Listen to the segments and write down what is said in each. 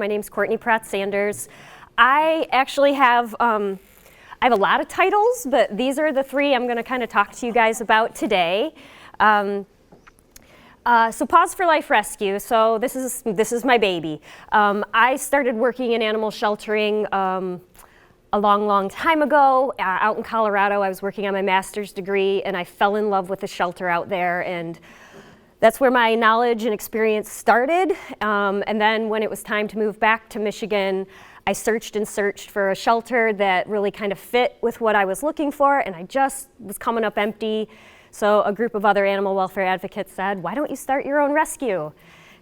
My name's Courtney Pratt-Sanders. I actually have I have a lot of titles, but these are the three I'm going to kind of talk to you guys about today. So Paws for Life Rescue, so this is my baby. I started working in animal sheltering a long time ago out in Colorado. I was working on my master's degree and I fell in love with the shelter out there, and that's where my knowledge and experience started. And then when it was time to move back to Michigan, I searched and searched for a shelter that really kind of fit with what I was looking for, and I just was coming up empty. So a group of other animal welfare advocates said, why don't you start your own rescue?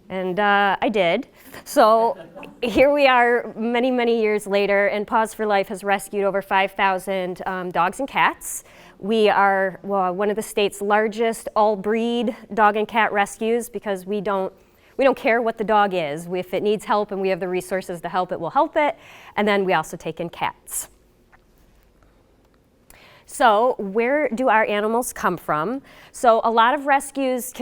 And I did. So here we are many years later, and Paws for Life has rescued over 5,000 dogs and cats. We are one of the state's largest all-breed dog and cat rescues because we don't care what the dog is. If it needs help and we have the resources to help it, we'll help it. And then we also take in cats. So where do our animals come from? So a lot of rescues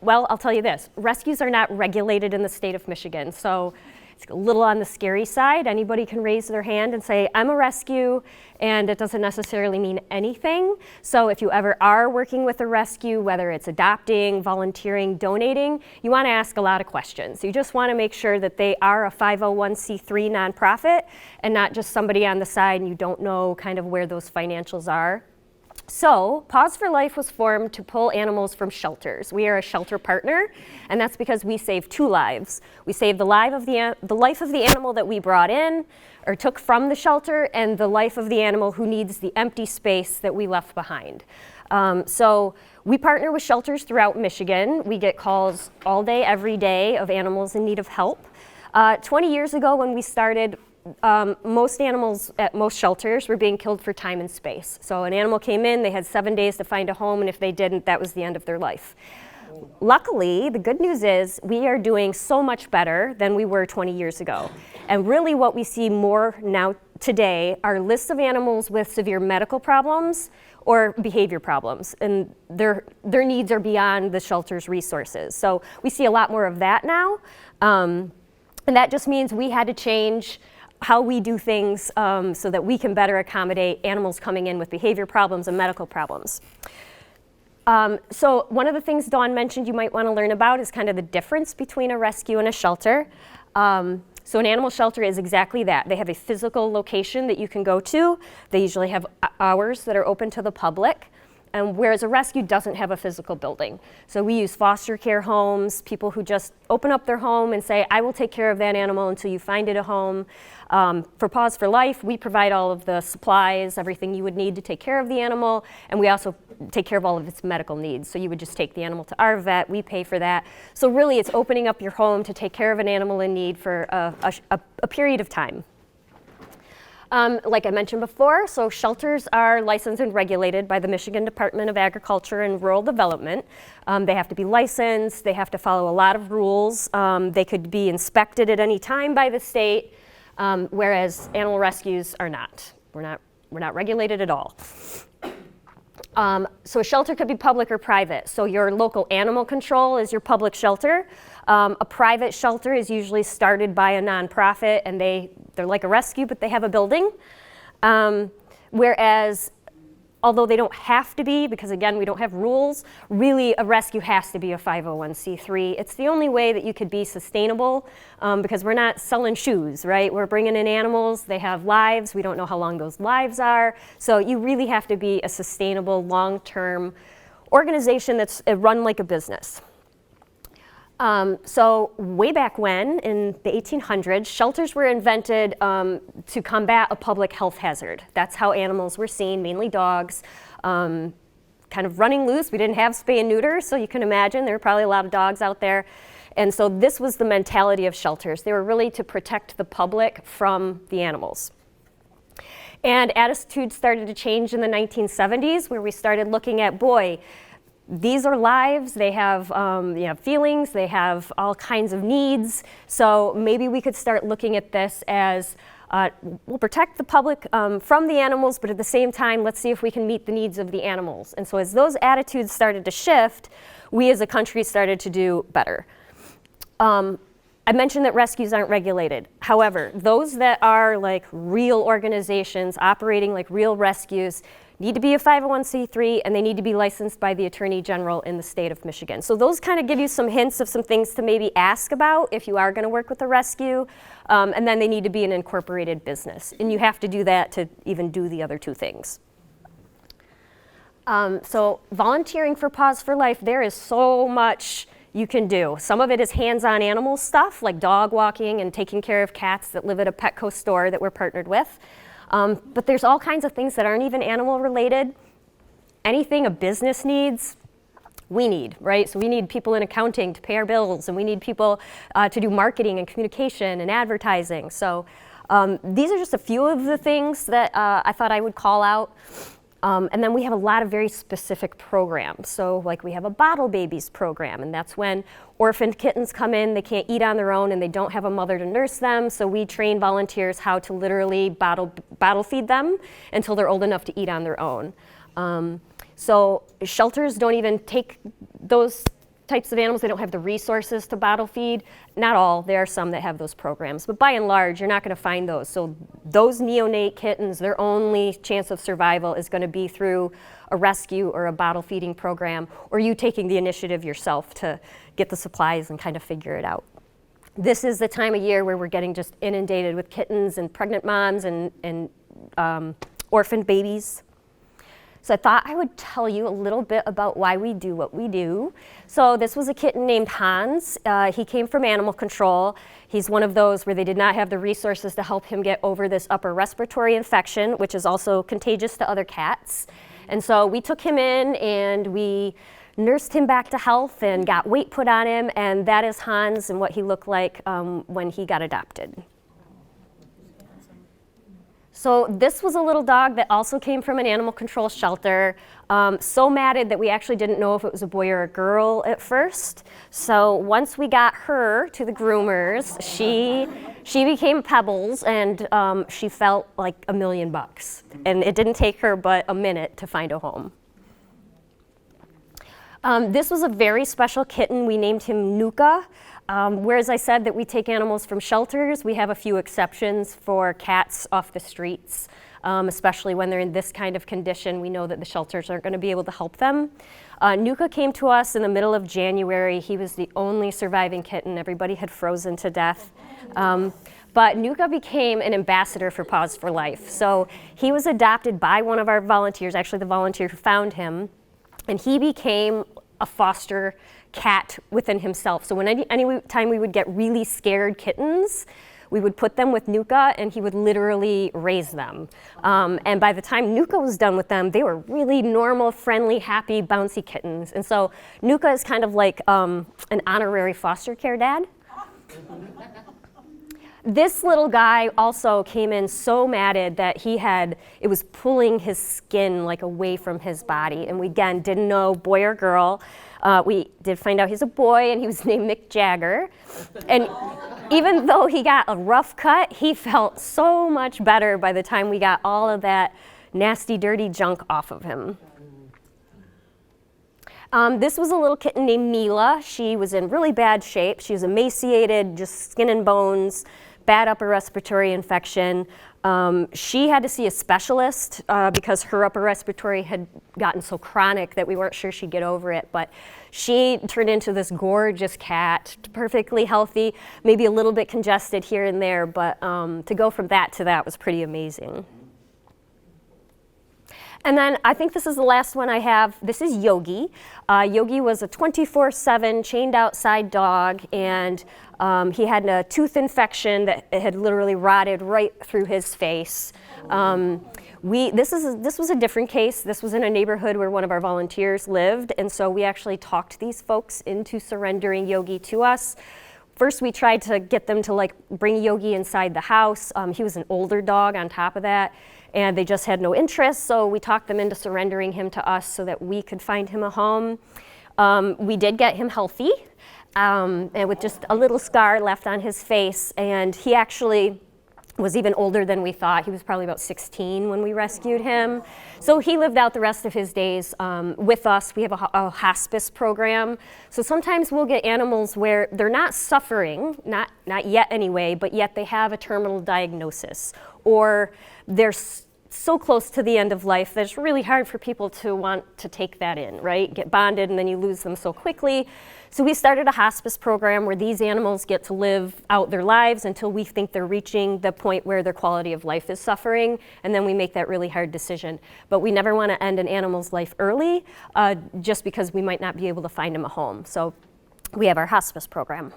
well, I'll tell you this, rescues are not regulated in the state of Michigan. So it's a little on the scary side. Anybody can raise their hand and say, I'm a rescue, and it doesn't necessarily mean anything. So if you ever are working with a rescue, whether it's adopting, volunteering, donating, you want to ask a lot of questions. You just want to make sure that they are a 501c3 nonprofit and not just somebody on the side and you don't know kind of where those financials are. So, Paws for Life was formed to pull animals from shelters. We are a shelter partner, and that's because we save two lives. We save the life of the animal that we brought in or took from the shelter, and the life of the animal who needs the empty space that we left behind. So we partner with shelters throughout Michigan. We get calls all day, every day of animals in need of help. 20 years ago when we started, most animals at most shelters were being killed for time and space. So an animal came in, they had 7 days to find a home, and if they didn't, that was the end of their life. Luckily, the good news is we are doing so much better than we were 20 years ago. And really what we see more now today are lists of animals with severe medical problems or behavior problems, and their needs are beyond the shelter's resources. So we see a lot more of that now, and that just means we had to change how we do things so that we can better accommodate animals coming in with behavior problems and medical problems. So one of the things Dawn mentioned you might want to learn about is kind of the difference between a rescue and a shelter. So an animal shelter is exactly that. They have a physical location that you can go to. They usually have hours that are open to the public. And whereas a rescue doesn't have a physical building. So we use foster care homes, people who just open up their home and say, I will take care of that animal until you find it a home. For Paws for Life, we provide all of the supplies, everything you would need to take care of the animal, and we also take care of all of its medical needs. So you would just take the animal to our vet, we pay for that. So really it's opening up your home to take care of an animal in need for a period of time. Like I mentioned before, so shelters are licensed and regulated by the Michigan Department of Agriculture and Rural Development. They have to be licensed, they have to follow a lot of rules. They could be inspected at any time by the state, whereas animal rescues are not. We're not regulated at all. So a shelter could be public or private. So your local animal control is your public shelter. A private shelter is usually started by a nonprofit, and they're like a rescue, but they have a building. Whereas, although they don't have to be, because again, we don't have rules, really a rescue has to be a 501c3. It's the only way that you could be sustainable, because we're not selling shoes, right? We're bringing in animals, they have lives, we don't know how long those lives are. So you really have to be a sustainable, long-term organization that's run like a business. So way back when, in the 1800s, shelters were invented to combat a public health hazard. That's how animals were seen, mainly dogs, kind of running loose. We didn't have spay and neuter, so you can imagine there were probably a lot of dogs out there. And so this was the mentality of shelters. They were really to protect the public from the animals. And attitudes started to change in the 1970s, where we started looking at, boy, these are lives, they have feelings, they have all kinds of needs. So maybe we could start looking at this as we'll protect the public from the animals, but at the same time, let's see if we can meet the needs of the animals. And so as those attitudes started to shift, we as a country started to do better. I mentioned that rescues aren't regulated. However, those that are like real organizations operating like real rescues need to be a 501c3 and they need to be licensed by the Attorney General in the state of Michigan. So those kind of give you some hints of some things to maybe ask about if you are going to work with a rescue. And then they need to be an incorporated business. And you have to do that to even do the other two things. So volunteering for Paws for Life, there is so much you can do. Some of it is hands-on animal stuff like dog walking and taking care of cats that live at a Petco store that we're partnered with. But there's all kinds of things that aren't even animal related. Anything a business needs, we need, right? So we need people in accounting to pay our bills, and we need people to do marketing and communication and advertising. So these are just a few of the things that I thought I would call out. And then we have a lot of very specific programs. So like we have a Bottle Babies program, and that's when orphaned kittens come in, they can't eat on their own and they don't have a mother to nurse them. So we train volunteers how to literally bottle feed them until they're old enough to eat on their own. So shelters don't even take those types of animals. They don't have the resources to bottle feed. Not all, there are some that have those programs, but by and large, you're not going to find those. So those neonate kittens, their only chance of survival is going to be through a rescue or a bottle feeding program, or you taking the initiative yourself to get the supplies and kind of figure it out. This is the time of year where we're getting just inundated with kittens and pregnant moms and orphaned babies. So I thought I would tell you a little bit about why we do what we do. So this was a kitten named Hans. He came from animal control. He's one of those where they did not have the resources to help him get over this upper respiratory infection, which is also contagious to other cats. And so we took him in and we nursed him back to health and got weight put on him, and that is Hans and what he looked like when he got adopted. So this was a little dog that also came from an animal control shelter, so matted that we actually didn't know if it was a boy or a girl at first. So once we got her to the groomers, she became Pebbles, and she felt like $1 million. And it didn't take her but a minute to find a home. This was a very special kitten. We named him Nuka. Whereas I said that we take animals from shelters, we have a few exceptions for cats off the streets, especially when they're in this kind of condition. We know that the shelters aren't going to be able to help them. Nuka came to us in the middle of January. He was the only surviving kitten. Everybody had frozen to death. But Nuka became an ambassador for Paws for Life. So he was adopted by one of our volunteers, actually the volunteer who found him, and he became a foster cat within himself. So when any time we would get really scared kittens, we would put them with Nuka and he would literally raise them. And by the time Nuka was done with them, they were really normal, friendly, happy, bouncy kittens. And so Nuka is kind of like an honorary foster care dad. This little guy also came in so matted that it was pulling his skin like away from his body. And we again didn't know boy or girl. We did find out he's a boy, and he was named Mick Jagger. And even though he got a rough cut, he felt so much better by the time we got all of that nasty, dirty junk off of him. This was a little kitten named Mila. She was in really bad shape. She was emaciated, just skin and bones, bad upper respiratory infection. She had to see a specialist because her upper respiratory had gotten so chronic that we weren't sure she'd get over it. But she turned into this gorgeous cat, perfectly healthy, maybe a little bit congested here and there, but to go from that to that was pretty amazing. And then I think this is the last one I have. This is Yogi. Yogi was a 24/7 chained outside dog, and he had a tooth infection that had literally rotted right through his face. This was a different case. This was in a neighborhood where one of our volunteers lived, and so we actually talked these folks into surrendering Yogi to us. First, we tried to get them to bring Yogi inside the house. He was an older dog on top of that, and they just had no interest, so we talked them into surrendering him to us so that we could find him a home. We did get him healthy, and with just a little scar left on his face, and he actually was even older than we thought. He was probably about 16 when we rescued him. So he lived out the rest of his days with us. We have a hospice program. So sometimes we'll get animals where they're not suffering, not yet anyway, but yet they have a terminal diagnosis, or they're so close to the end of life that it's really hard for people to want to take that in, right? Get bonded and then you lose them so quickly. So we started a hospice program where these animals get to live out their lives until we think they're reaching the point where their quality of life is suffering, and then we make that really hard decision. But we never want to end an animal's life early just because we might not be able to find them a home. So we have our hospice program.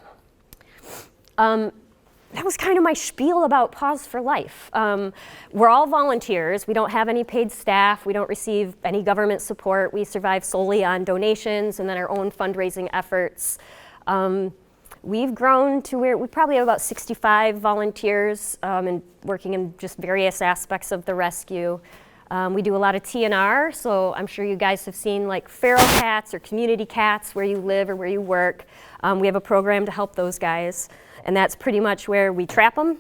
That was kind of my spiel about Paws for Life. We're all volunteers. We don't have any paid staff. We don't receive any government support. We survive solely on donations and then our own fundraising efforts. We've grown to where we probably have about 65 volunteers and working in just various aspects of the rescue. We do a lot of TNR, so I'm sure you guys have seen like feral cats or community cats where you live or where you work. We have a program to help those guys. And that's pretty much where we trap them,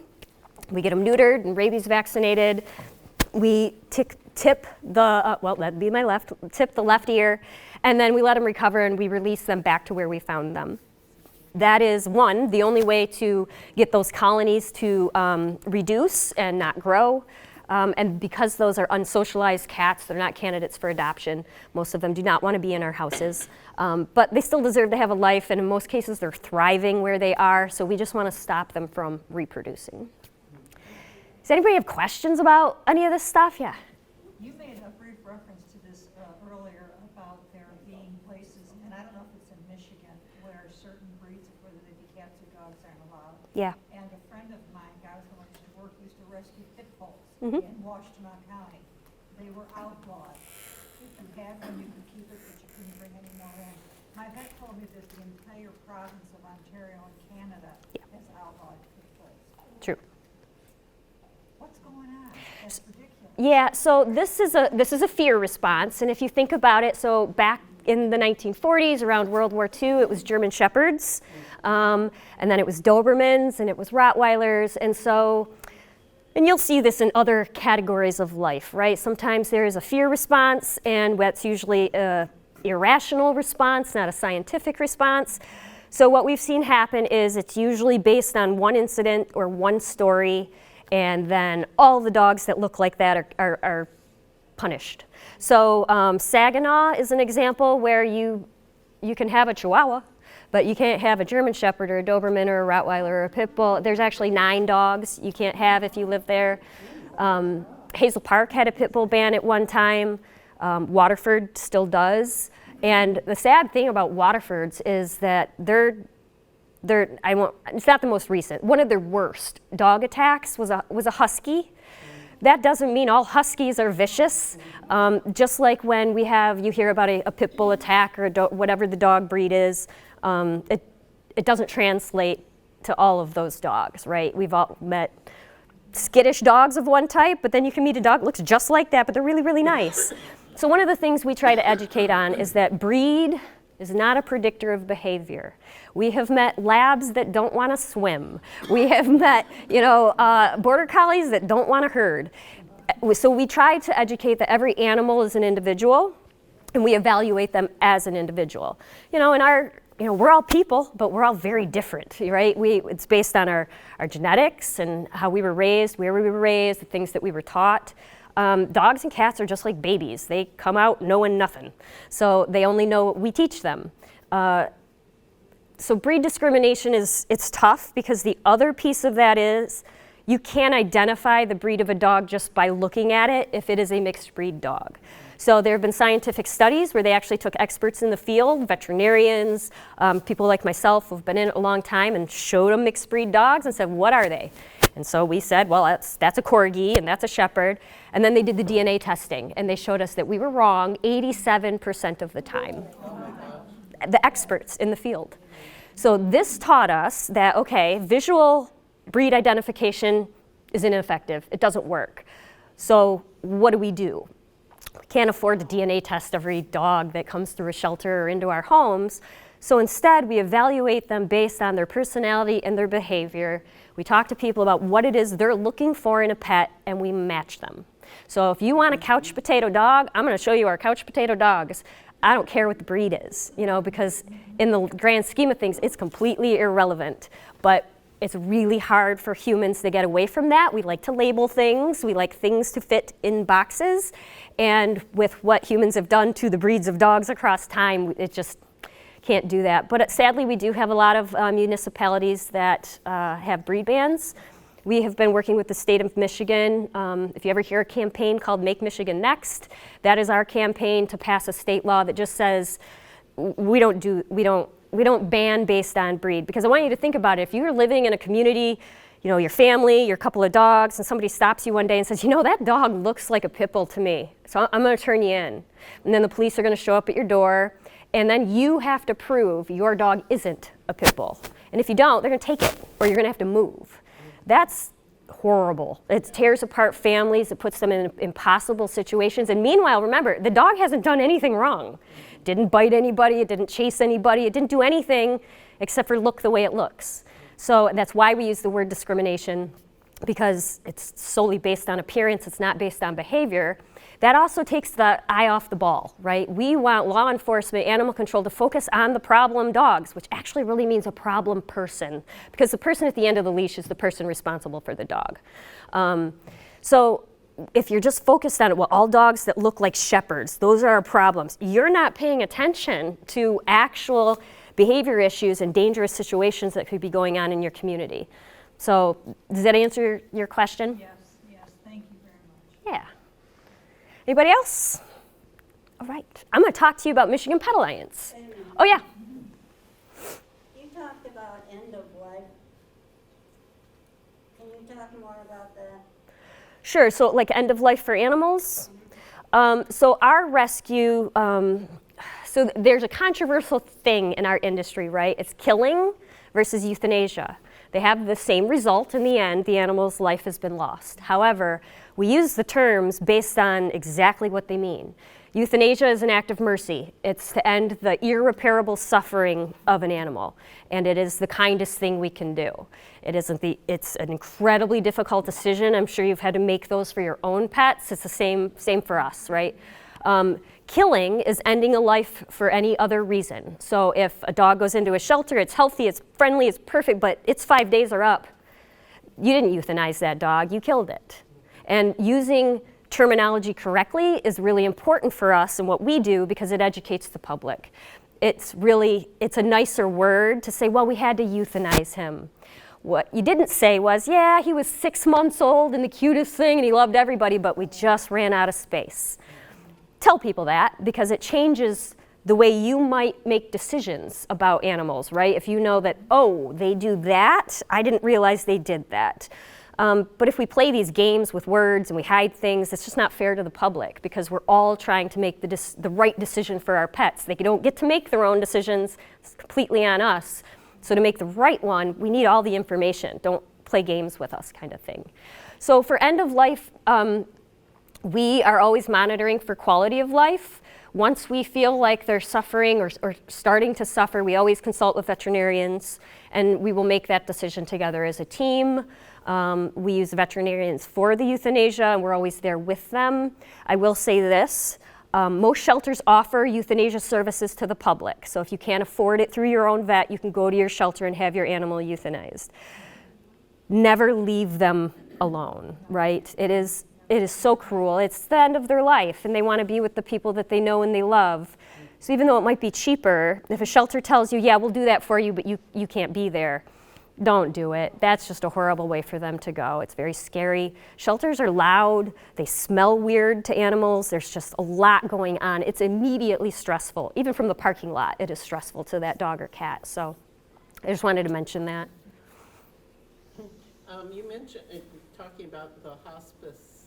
we get them neutered and rabies vaccinated. We tip the, well, that'd be my left, tip the left ear, and then we let them recover and we release them back to where we found them. That is, one, the only way to get those colonies to reduce and not grow. And because those are unsocialized cats, they're not candidates for adoption. Most of them do not want to be in our houses. But they still deserve to have a life, and in most cases they're thriving where they are, so we just want to stop them from reproducing. Does anybody have questions about any of this stuff? Yeah? You made a brief reference to this earlier about there being places, and I don't know if it's in Michigan, where certain breeds, whether they be cats or dogs, aren't allowed. Yeah. And a friend of mine, guys who went to work, used to rescue pit bulls Mm-hmm. in Washtenaw County. They were outlawed. If you had one, you could keep it, but you couldn't bring any more in. My vet told me that the entire province of Ontario and Canada has outlawed pit bulls. True. What's going on? That's ridiculous. Yeah, so this is a fear response, and if you think about it, so back in the 1940s, around World War II, it was German Shepherds, and then it was Dobermans, and it was Rottweilers, and so, and you'll see this in other categories of life, right? Sometimes there is a fear response, and that's usually an irrational response, not a scientific response. So what we've seen happen is it's usually based on one incident or one story, and then all the dogs that look like that are punished. So Saginaw is an example where you can have a Chihuahua, but you can't have a German Shepherd or a Doberman or a Rottweiler or a Pit Bull. There's actually 9 dogs you can't have if you live there. Hazel Park had a Pit Bull ban at one time. Waterford still does. And the sad thing about Waterfords is that it's not the most recent. One of their worst dog attacks was a husky. That doesn't mean all huskies are vicious. Just like when you hear about a pit bull attack or whatever the dog breed is, it doesn't translate to all of those dogs, right? We've all met skittish dogs of one type, but then you can meet a dog that looks just like that, but they're really, really nice. So one of the things we try to educate on is that breed is not a predictor of behavior. We have met labs that don't want to swim. We have met, border collies that don't want to herd. So we try to educate that every animal is an individual, and we evaluate them as an individual. We're all people, but we're all very different, right? It's based on our genetics and how we were raised, where we were raised, the things that we were taught. Dogs and cats are just like babies. They come out knowing nothing. So they only know what we teach them. So breed discrimination it's tough because the other piece of that is you can't identify the breed of a dog just by looking at it if it is a mixed breed dog. So there have been scientific studies where they actually took experts in the field, veterinarians, people like myself who've been in it a long time, and showed them mixed breed dogs and said, what are they? And so we said, well, that's a Corgi and that's a Shepherd. And then they did the DNA testing, and they showed us that we were wrong 87% of the time. The experts in the field. So this taught us that, okay, visual breed identification is ineffective. It doesn't work. So what do? can't afford to DNA test every dog that comes through a shelter or into our homes. So instead, we evaluate them based on their personality and their behavior. We talk to people about what it is they're looking for in a pet, and we match them. So if you want a couch potato dog, I'm going to show you our couch potato dogs. I don't care what the breed is, because in the grand scheme of things, it's completely irrelevant. But it's really hard for humans to get away from that. We like to label things. We like things to fit in boxes. And with what humans have done to the breeds of dogs across time, it just can't do that. But sadly, we do have a lot of municipalities that have breed bans. We have been working with the state of Michigan. If you ever hear a campaign called Make Michigan Next, that is our campaign to pass a state law that just says we don't ban based on breed. Because I want you to think about it. If you're living in a community, your family, your couple of dogs, and somebody stops you one day and says, that dog looks like a pit bull to me, so I'm going to turn you in. And then the police are going to show up at your door, and then you have to prove your dog isn't a pit bull. And if you don't, they're going to take it, or you're going to have to move. That's horrible. It tears apart families. It puts them in impossible situations. And meanwhile, remember, the dog hasn't done anything wrong. It didn't bite anybody. It didn't chase anybody. It didn't do anything except for look the way it looks. So that's why we use the word discrimination, because it's solely based on appearance. It's not based on behavior. That also takes the eye off the ball, right? We want law enforcement, animal control to focus on the problem dogs, which actually really means a problem person, because the person at the end of the leash is the person responsible for the dog. So if you're just focused on it, well, all dogs that look like shepherds, those are our problems. You're not paying attention to actual behavior issues and dangerous situations that could be going on in your community. So does that answer your question? Yes, thank you very much. Yeah. Anybody else? All right. I'm going to talk to you about Michigan Pet Alliance. Oh, yeah. You talked about end of life. Can you talk more about that? Sure. So like end of life for animals. So our rescue, so there's a controversial thing in our industry, right? It's killing versus euthanasia. They have the same result in the end. The animal's life has been lost. However, we use the terms based on exactly what they mean. Euthanasia is an act of mercy. It's to end the irreparable suffering of an animal, and it is the kindest thing we can do. It's an incredibly difficult decision. I'm sure you've had to make those for your own pets. It's the same for us, right? Killing is ending a life for any other reason. So if a dog goes into a shelter, it's healthy, it's friendly, it's perfect, but its 5 days are up. You didn't euthanize that dog, you killed it. And using terminology correctly is really important for us and what we do, because it educates the public. It's a nicer word to say, well, we had to euthanize him. What you didn't say was, yeah, he was 6 months old and the cutest thing and he loved everybody, but we just ran out of space. Tell people that, because it changes the way you might make decisions about animals, right? If you know that, oh, they do that, I didn't realize they did that. But if we play these games with words and we hide things, it's just not fair to the public, because we're all trying to make the right decision for our pets. They don't get to make their own decisions. It's completely on us. So to make the right one, we need all the information. Don't play games with us, kind of thing. So for end of life, we are always monitoring for quality of life. Once we feel like they're suffering or starting to suffer, we always consult with veterinarians, and we will make that decision together as a team. We use veterinarians for the euthanasia, and we're always there with them. I will say this, most shelters offer euthanasia services to the public. So if you can't afford it through your own vet, you can go to your shelter and have your animal euthanized. Never leave them alone, right? It is so cruel. It's the end of their life, and they want to be with the people that they know and they love. So even though it might be cheaper, if a shelter tells you, yeah, we'll do that for you, but you can't be there, don't do it. That's just a horrible way for them to go. It's very scary. Shelters are loud. They smell weird to animals. There's just a lot going on. It's immediately stressful. Even from the parking lot, it is stressful to that dog or cat. So I just wanted to mention that. You mentioned, talking about the hospice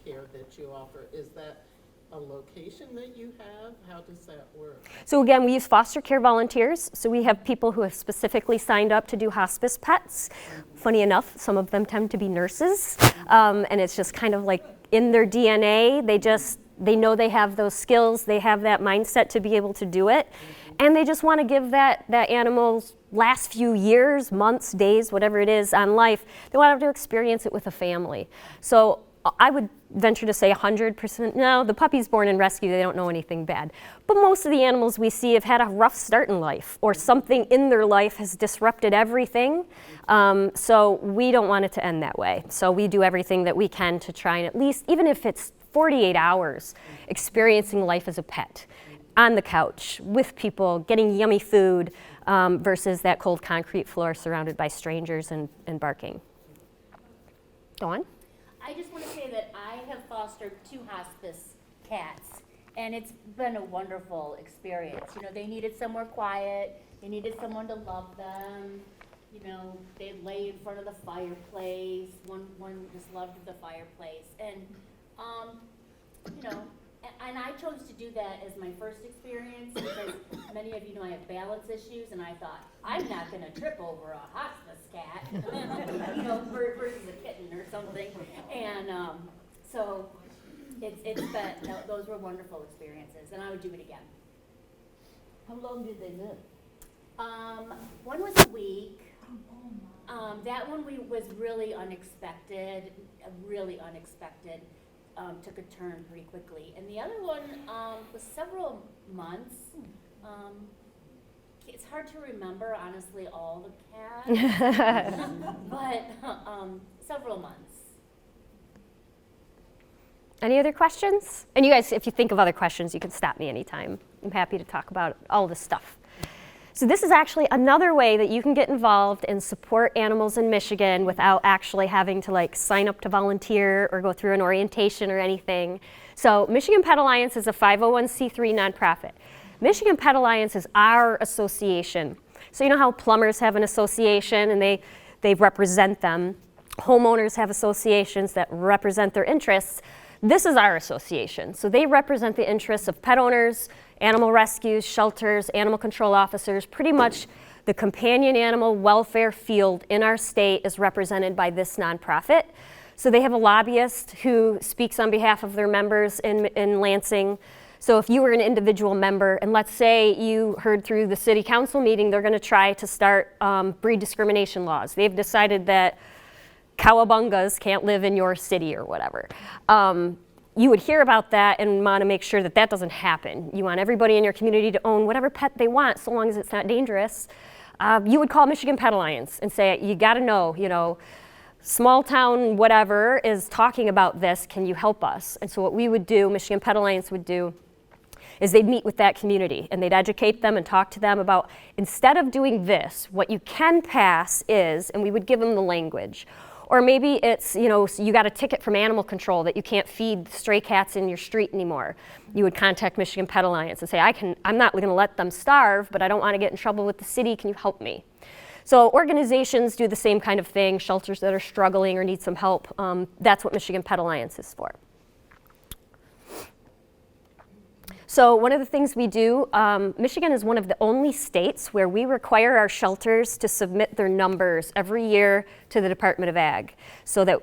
care that you offer, is that a location that you have? How does that work? So again, we use foster care volunteers. So we have people who have specifically signed up to do hospice pets. Funny enough, some of them tend to be nurses. And it's just kind of like in their DNA. They know they have those skills, they have that mindset to be able to do it, and they just want to give that animal's last few years, months, days, whatever it is on life, they want to experience it with a family. So I would venture to say 100%, no, the puppies born in rescue, they don't know anything bad. But most of the animals we see have had a rough start in life, or something in their life has disrupted everything. So we don't want it to end that way. So we do everything that we can to try and at least, even if it's 48 hours, experiencing life as a pet, on the couch, with people, getting yummy food, versus that cold concrete floor surrounded by strangers and barking. Go on. I just want to say that I have fostered 2 hospice cats, and it's been a wonderful experience. You know, they needed somewhere quiet, they needed someone to love them. You know, they'd lay in front of the fireplace. One just loved the fireplace, and you know, and I chose to do that as my first experience because many of you know I have balance issues, and I thought, I'm not going to trip over a hospice cat, you know, versus a kitten or something. And so it's been, those were wonderful experiences, and I would do it again. How long did they live? One was a week. That one was really unexpected, took a turn pretty quickly. And the other one was several months. It's hard to remember, honestly, all the cats, but several months. Any other questions? And you guys, if you think of other questions, you can stop me anytime. I'm happy to talk about all this stuff. So this is actually another way that you can get involved and support animals in Michigan without actually having to like sign up to volunteer or go through an orientation or anything. So Michigan Pet Alliance is a 501c3 nonprofit. Michigan Pet Alliance is our association. So you know how plumbers have an association and they represent them. Homeowners have associations that represent their interests. This is our association. So they represent the interests of pet owners, animal rescues, shelters, animal control officers. Pretty much the companion animal welfare field in our state is represented by this nonprofit. So they have a lobbyist who speaks on behalf of their members in Lansing. So if you were an individual member, and let's say you heard through the city council meeting, they're going to try to start breed discrimination laws. They've decided that cowabungas can't live in your city or whatever. You would hear about that and want to make sure that that doesn't happen. You want everybody in your community to own whatever pet they want, so long as it's not dangerous. You would call Michigan Pet Alliance and say, you got to know, you know, small town whatever is talking about this, can you help us? And so what we would do, Michigan Pet Alliance would do, is they'd meet with that community and they'd educate them and talk to them about, instead of doing this, what you can pass is, and we would give them the language. Or maybe it's, you know, you got a ticket from animal control that you can't feed stray cats in your street anymore. You would contact Michigan Pet Alliance and say, I'm not going to let them starve, but I don't want to get in trouble with the city. Can you help me? So organizations do the same kind of thing, shelters that are struggling or need some help. That's what Michigan Pet Alliance is for. So one of the things we do, Michigan is one of the only states where we require our shelters to submit their numbers every year to the Department of Ag, so that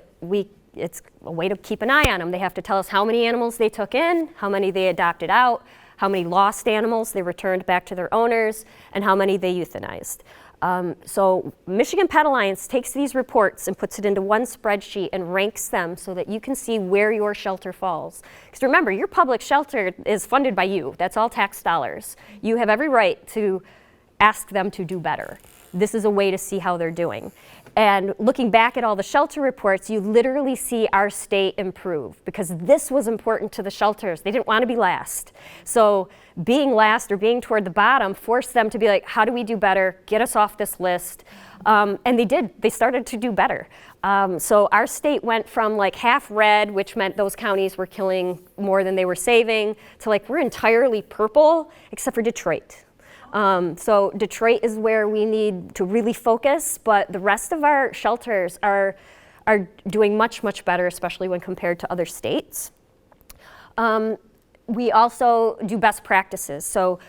it's a way to keep an eye on them. They have to tell us how many animals they took in, how many they adopted out, how many lost animals they returned back to their owners, and how many they euthanized. So Michigan Pet Alliance takes these reports and puts it into one spreadsheet and ranks them so that you can see where your shelter falls. Because remember, your public shelter is funded by you. That's all tax dollars. You have every right to ask them to do better. This is a way to see how they're doing. And looking back at all the shelter reports, you literally see our state improve, because this was important to the shelters. They didn't want to be last. So being last or being toward the bottom forced them to be like, how do we do better? Get us off this list. And they did. They started to do better. So our state went from like half red, which meant those counties were killing more than they were saving, to like we're entirely purple, except for Detroit. So Detroit is where we need to really focus, but the rest of our shelters are doing much, much better, especially when compared to other states. We also do best practices. So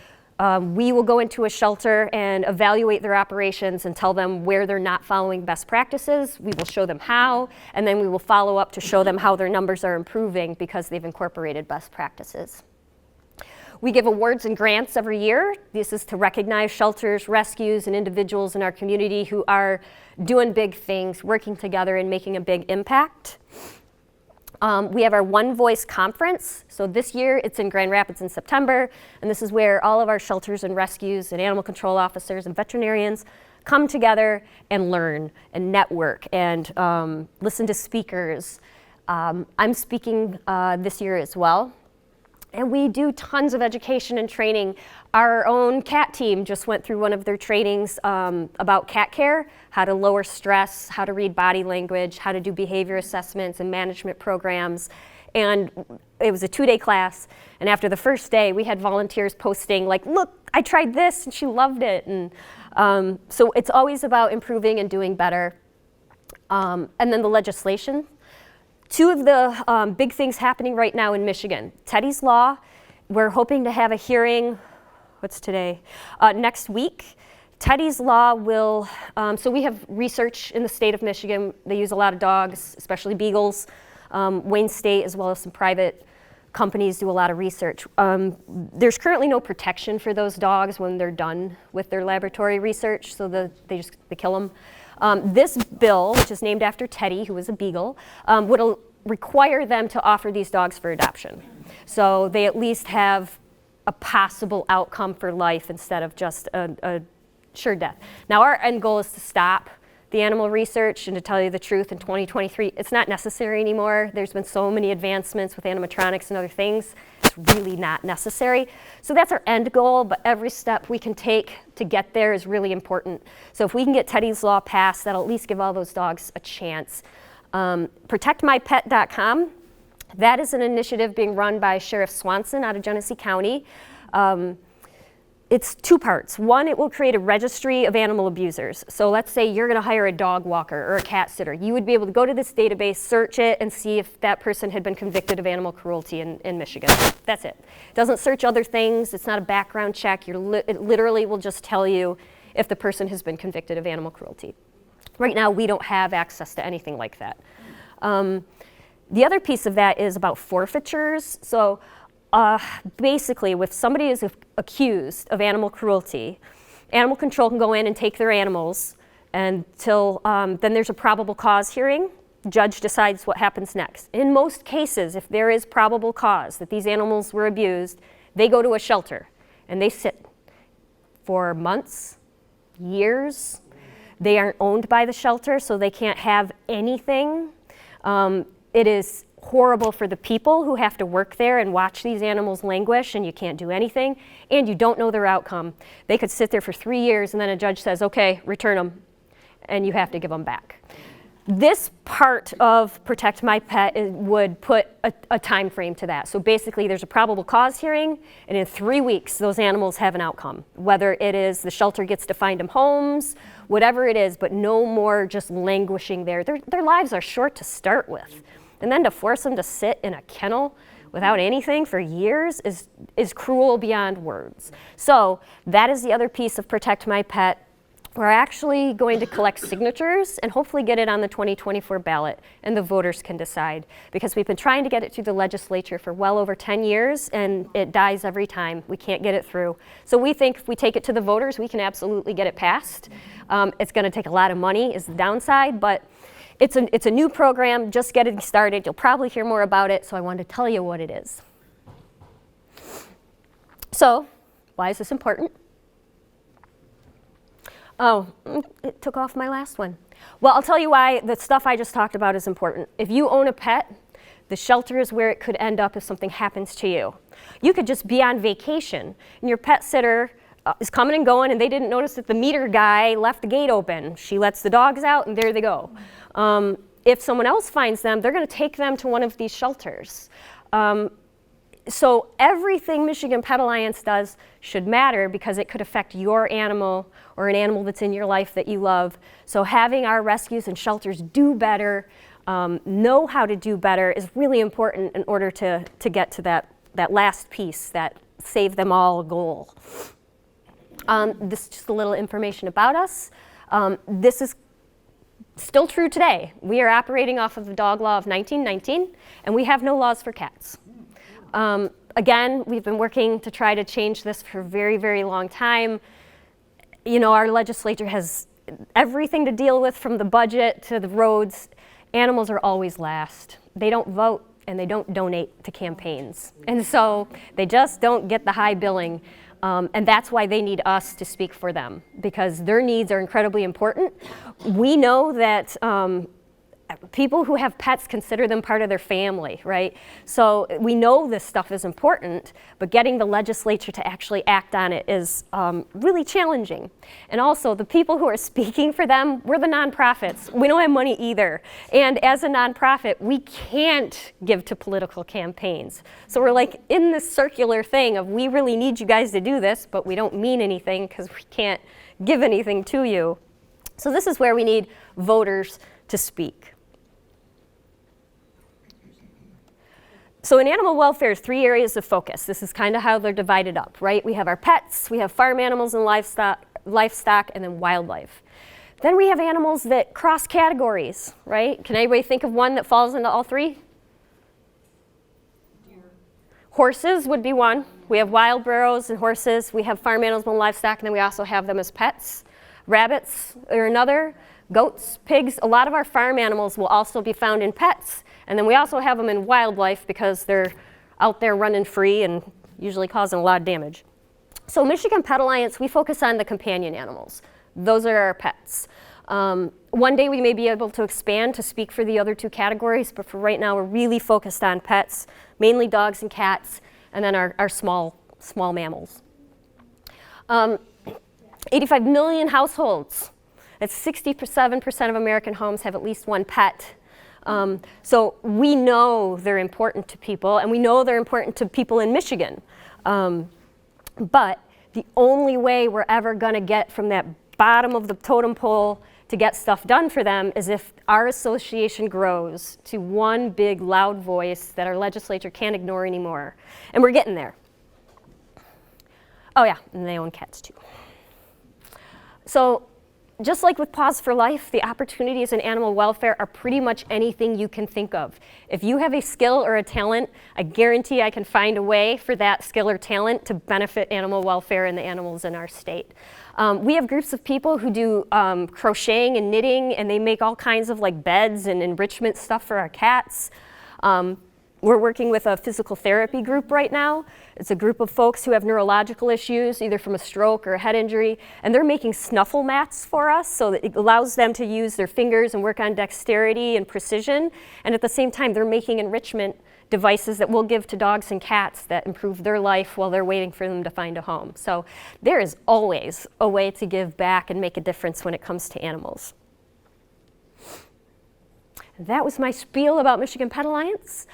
We will go into a shelter and evaluate their operations and tell them where they're not following best practices. We will show them how, and then we will follow up to show them how their numbers are improving because they've incorporated best practices. We give awards and grants every year. This is to recognize shelters, rescues, and individuals in our community who are doing big things, working together and making a big impact. We have our One Voice Conference. So this year it's in Grand Rapids in September, and this is where all of our shelters and rescues and animal control officers and veterinarians come together and learn and network and listen to speakers. I'm speaking this year as well. And we do tons of education and training. Our own cat team just went through one of their trainings about cat care, how to lower stress, how to read body language, how to do behavior assessments and management programs. And it was a 2-day class. And after the first day, we had volunteers posting like, look, I tried this and she loved it. And so it's always about improving and doing better. And then the legislation. 2 of the big things happening right now in Michigan. Teddy's Law, we're hoping to have a hearing, what's today? Next week. Teddy's Law will, so we have research in the state of Michigan. They use a lot of dogs, especially beagles. Wayne State, as well as some private companies, do a lot of research. There's currently no protection for those dogs when they're done with their laboratory research, so they kill them. This bill, which is named after Teddy, who was a beagle, would require them to offer these dogs for adoption. So they at least have a possible outcome for life instead of just a sure death. Now our end goal is to stop the animal research, and to tell you the truth, in 2023, it's not necessary anymore. There's been so many advancements with animatronics and other things. It's really not necessary. So that's our end goal, but every step we can take to get there is really important. So if we can get Teddy's Law passed, that'll at least give all those dogs a chance. ProtectMyPet.com, that is an initiative being run by Sheriff Swanson out of Genesee County. It's 2 parts. One, it will create a registry of animal abusers. So let's say you're going to hire a dog walker or a cat sitter. You would be able to go to this database, search it, and see if that person had been convicted of animal cruelty in Michigan. That's it. It doesn't search other things. It's not a background check. It literally will just tell you if the person has been convicted of animal cruelty. Right now, we don't have access to anything like that. The other piece of that is about forfeitures. So basically, if somebody is accused of animal cruelty, animal control can go in and take their animals until then there's a probable cause hearing. Judge decides what happens next. In most cases, if there is probable cause that these animals were abused, they go to a shelter and they sit for months, years. They aren't owned by the shelter, so they can't have anything. It is horrible for the people who have to work there and watch these animals languish, and you can't do anything, and you don't know their outcome. They could sit there for 3 years, and then a judge says, okay, return them, and you have to give them back. This part of Protect My Pet would put a time frame to that. So basically, there's a probable cause hearing, and in 3 weeks, those animals have an outcome. Whether it is the shelter gets to find them homes, whatever it is, but no more just languishing there. Their lives are short to start with. And then to force them to sit in a kennel without anything for years is cruel beyond words. So that is the other piece of Protect My Pet. We're actually going to collect signatures and hopefully get it on the 2024 ballot, and the voters can decide, because we've been trying to get it through the legislature for well over 10 years, and it dies every time. We can't get it through. So we think if we take it to the voters, we can absolutely get it passed. It's going to take a lot of money is the downside, but it's a new program, just getting started. You'll probably hear more about it, so I wanted to tell you what it is. So, why is this important? Oh, it took off my last one. Well, I'll tell you why the stuff I just talked about is important. If you own a pet, the shelter is where it could end up if something happens to you. You could just be on vacation, and your pet sitter is coming and going, and they didn't notice that the meter guy left the gate open. She lets the dogs out, and there they go. If someone else finds them, they're going to take them to one of these shelters. So everything Michigan Pet Alliance does should matter, because it could affect your animal or an animal that's in your life that you love. So having our rescues and shelters do better, know how to do better, is really important in order to get to that last piece, that save them all goal. This is just a little information about us. This is still true today. We are operating off of the dog law of 1919, and we have no laws for cats. Again, we've been working to try to change this for a very, very long time. You know, our legislature has everything to deal with, from the budget to the roads. Animals are always last. They don't vote and they don't donate to campaigns. And so they just don't get the high billing. And that's why they need us to speak for them, because their needs are incredibly important. We know that people who have pets consider them part of their family, right? So we know this stuff is important, but getting the legislature to actually act on it is really challenging. And also, the people who are speaking for them, we're the nonprofits. We don't have money either. And as a nonprofit, we can't give to political campaigns. So we're like in this circular thing of, we really need you guys to do this, but we don't mean anything because we can't give anything to you. So this is where we need voters to speak. So in animal welfare, there's 3 areas of focus. This is kind of how they're divided up, right? We have our pets, we have farm animals and livestock, and then wildlife. Then we have animals that cross categories, right? Can anybody think of one that falls into all 3? Deer. Horses would be one. We have wild burros and horses. We have farm animals and livestock, and then we also have them as pets. Rabbits are another. Goats, pigs. A lot of our farm animals will also be found in pets. And then we also have them in wildlife because they're out there running free and usually causing a lot of damage. So Michigan Pet Alliance, we focus on the companion animals. Those are our pets. One day we may be able to expand to speak for the other 2 categories, but for right now we're really focused on pets, mainly dogs and cats, and then our small mammals. 85 million households. That's 67% of American homes have at least one pet. So we know they're important to people, and we know they're important to people in Michigan. But the only way we're ever going to get from that bottom of the totem pole to get stuff done for them is if our association grows to one big loud voice that our legislature can't ignore anymore. And we're getting there. Oh yeah, and they own cats too. So just like with Paws for Life, the opportunities in animal welfare are pretty much anything you can think of. If you have a skill or a talent, I guarantee I can find a way for that skill or talent to benefit animal welfare and the animals in our state. We have groups of people who do crocheting and knitting, and they make all kinds of like beds and enrichment stuff for our cats. We're working with a physical therapy group right now. It's a group of folks who have neurological issues, either from a stroke or a head injury, and they're making snuffle mats for us, so that it allows them to use their fingers and work on dexterity and precision. And at the same time, they're making enrichment devices that we'll give to dogs and cats that improve their life while they're waiting for them to find a home. So there is always a way to give back and make a difference when it comes to animals. That was my spiel about Michigan Pet Alliance.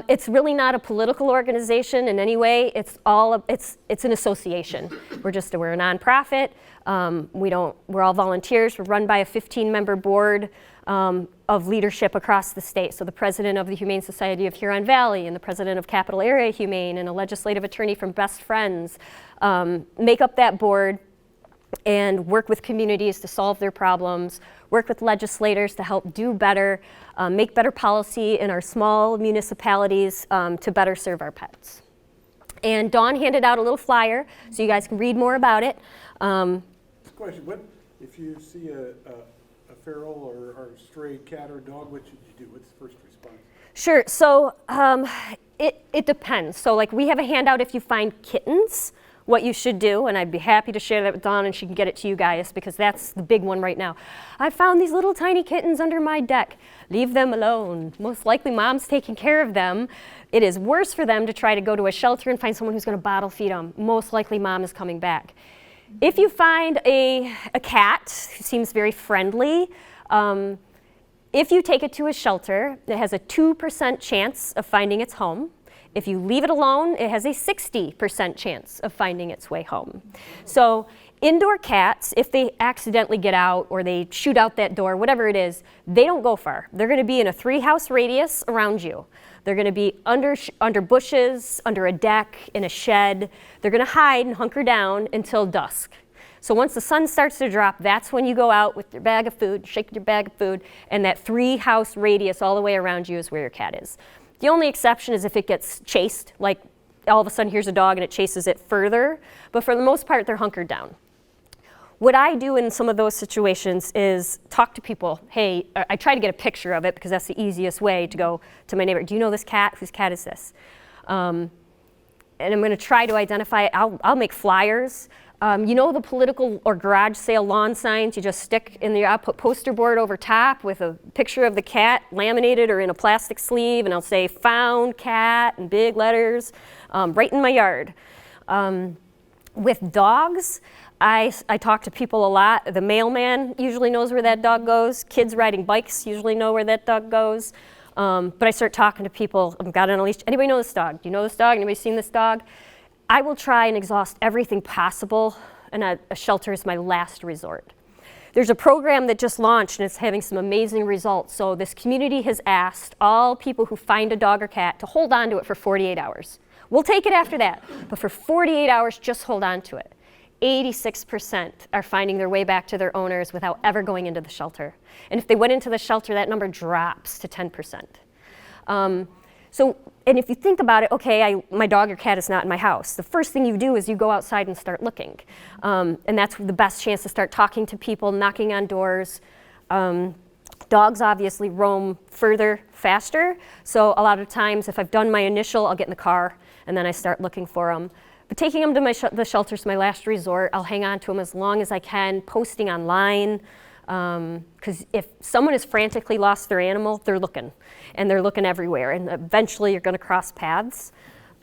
It's really not a political organization in any way. It's an association. We're a nonprofit. We're all volunteers. We're run by a 15-member board of leadership across the state. So the president of the Humane Society of Huron Valley and the president of Capital Area Humane and a legislative attorney from Best Friends make up that board and work with communities to solve their problems, work with legislators to help do better, make better policy in our small municipalities to better serve our pets. And Dawn handed out a little flyer so you guys can read more about it. Question, what if you see a feral or stray cat or dog, what should you do? What's the first response? Sure, so it depends. So like we have a handout if you find kittens, what you should do, and I'd be happy to share that with Dawn and she can get it to you guys because that's the big one right now. I found these little tiny kittens under my deck. Leave them alone. Most likely mom's taking care of them. It is worse for them to try to go to a shelter and find someone who's going to bottle feed them. Most likely mom is coming back. If you find a cat who seems very friendly, if you take it to a shelter, it has a 2% chance of finding its home. If you leave it alone, it has a 60% chance of finding its way home. So indoor cats, if they accidentally get out or they shoot out that door, whatever it is, they don't go far. They're going to be in a 3-house radius around you. They're going to be under bushes, under a deck, in a shed. They're going to hide and hunker down until dusk. So once the sun starts to drop, that's when you go out with your bag of food, shake your bag of food, and that 3-house radius all the way around you is where your cat is. The only exception is if it gets chased, like all of a sudden here's a dog and it chases it further, but for the most part they're hunkered down. What I do in some of those situations is talk to people. Hey, I try to get a picture of it because that's the easiest way to go to my neighbor. Do you know this cat? Whose cat is this? And I'm going to try to identify it. I'll make flyers. You know the political or garage sale lawn signs you just stick in the, I'll put poster board over top with a picture of the cat laminated or in a plastic sleeve, and I'll say found cat in big letters right in my yard. With dogs, I talk to people a lot. The mailman usually knows where that dog goes. Kids riding bikes usually know where that dog goes. But I start talking to people. I've got it on a leash. Anybody know this dog? Do you know this dog? Anybody seen this dog? I will try and exhaust everything possible, and a shelter is my last resort. There's a program that just launched, and it's having some amazing results. So this community has asked all people who find a dog or cat to hold on to it for 48 hours. We'll take it after that, but for 48 hours, just hold on to it. 86% are finding their way back to their owners without ever going into the shelter. And if they went into the shelter, that number drops to 10%. And if you think about it, okay, my dog or cat is not in my house. The first thing you do is you go outside and start looking. And that's the best chance to start talking to people, knocking on doors. Dogs obviously roam further, faster. So a lot of times, if I've done my initial, I'll get in the car, and then I start looking for them. But taking them to the shelter is my last resort. I'll hang on to them as long as I can, posting online. Because if someone has frantically lost their animal, they're looking. And they're looking everywhere. And eventually you're going to cross paths.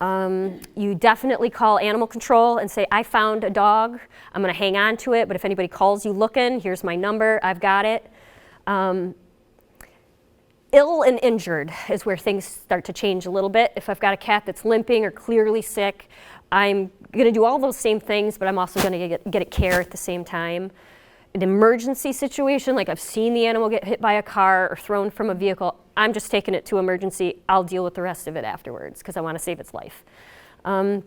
You definitely call animal control and say, I found a dog. I'm going to hang on to it. But if anybody calls you looking, here's my number. I've got it. Ill and injured is where things start to change a little bit. If I've got a cat that's limping or clearly sick, I'm going to do all those same things, but I'm also going to get it care at the same time. An emergency situation, like I've seen the animal get hit by a car or thrown from a vehicle, I'm just taking it to emergency. I'll deal with the rest of it afterwards because I want to save its life. So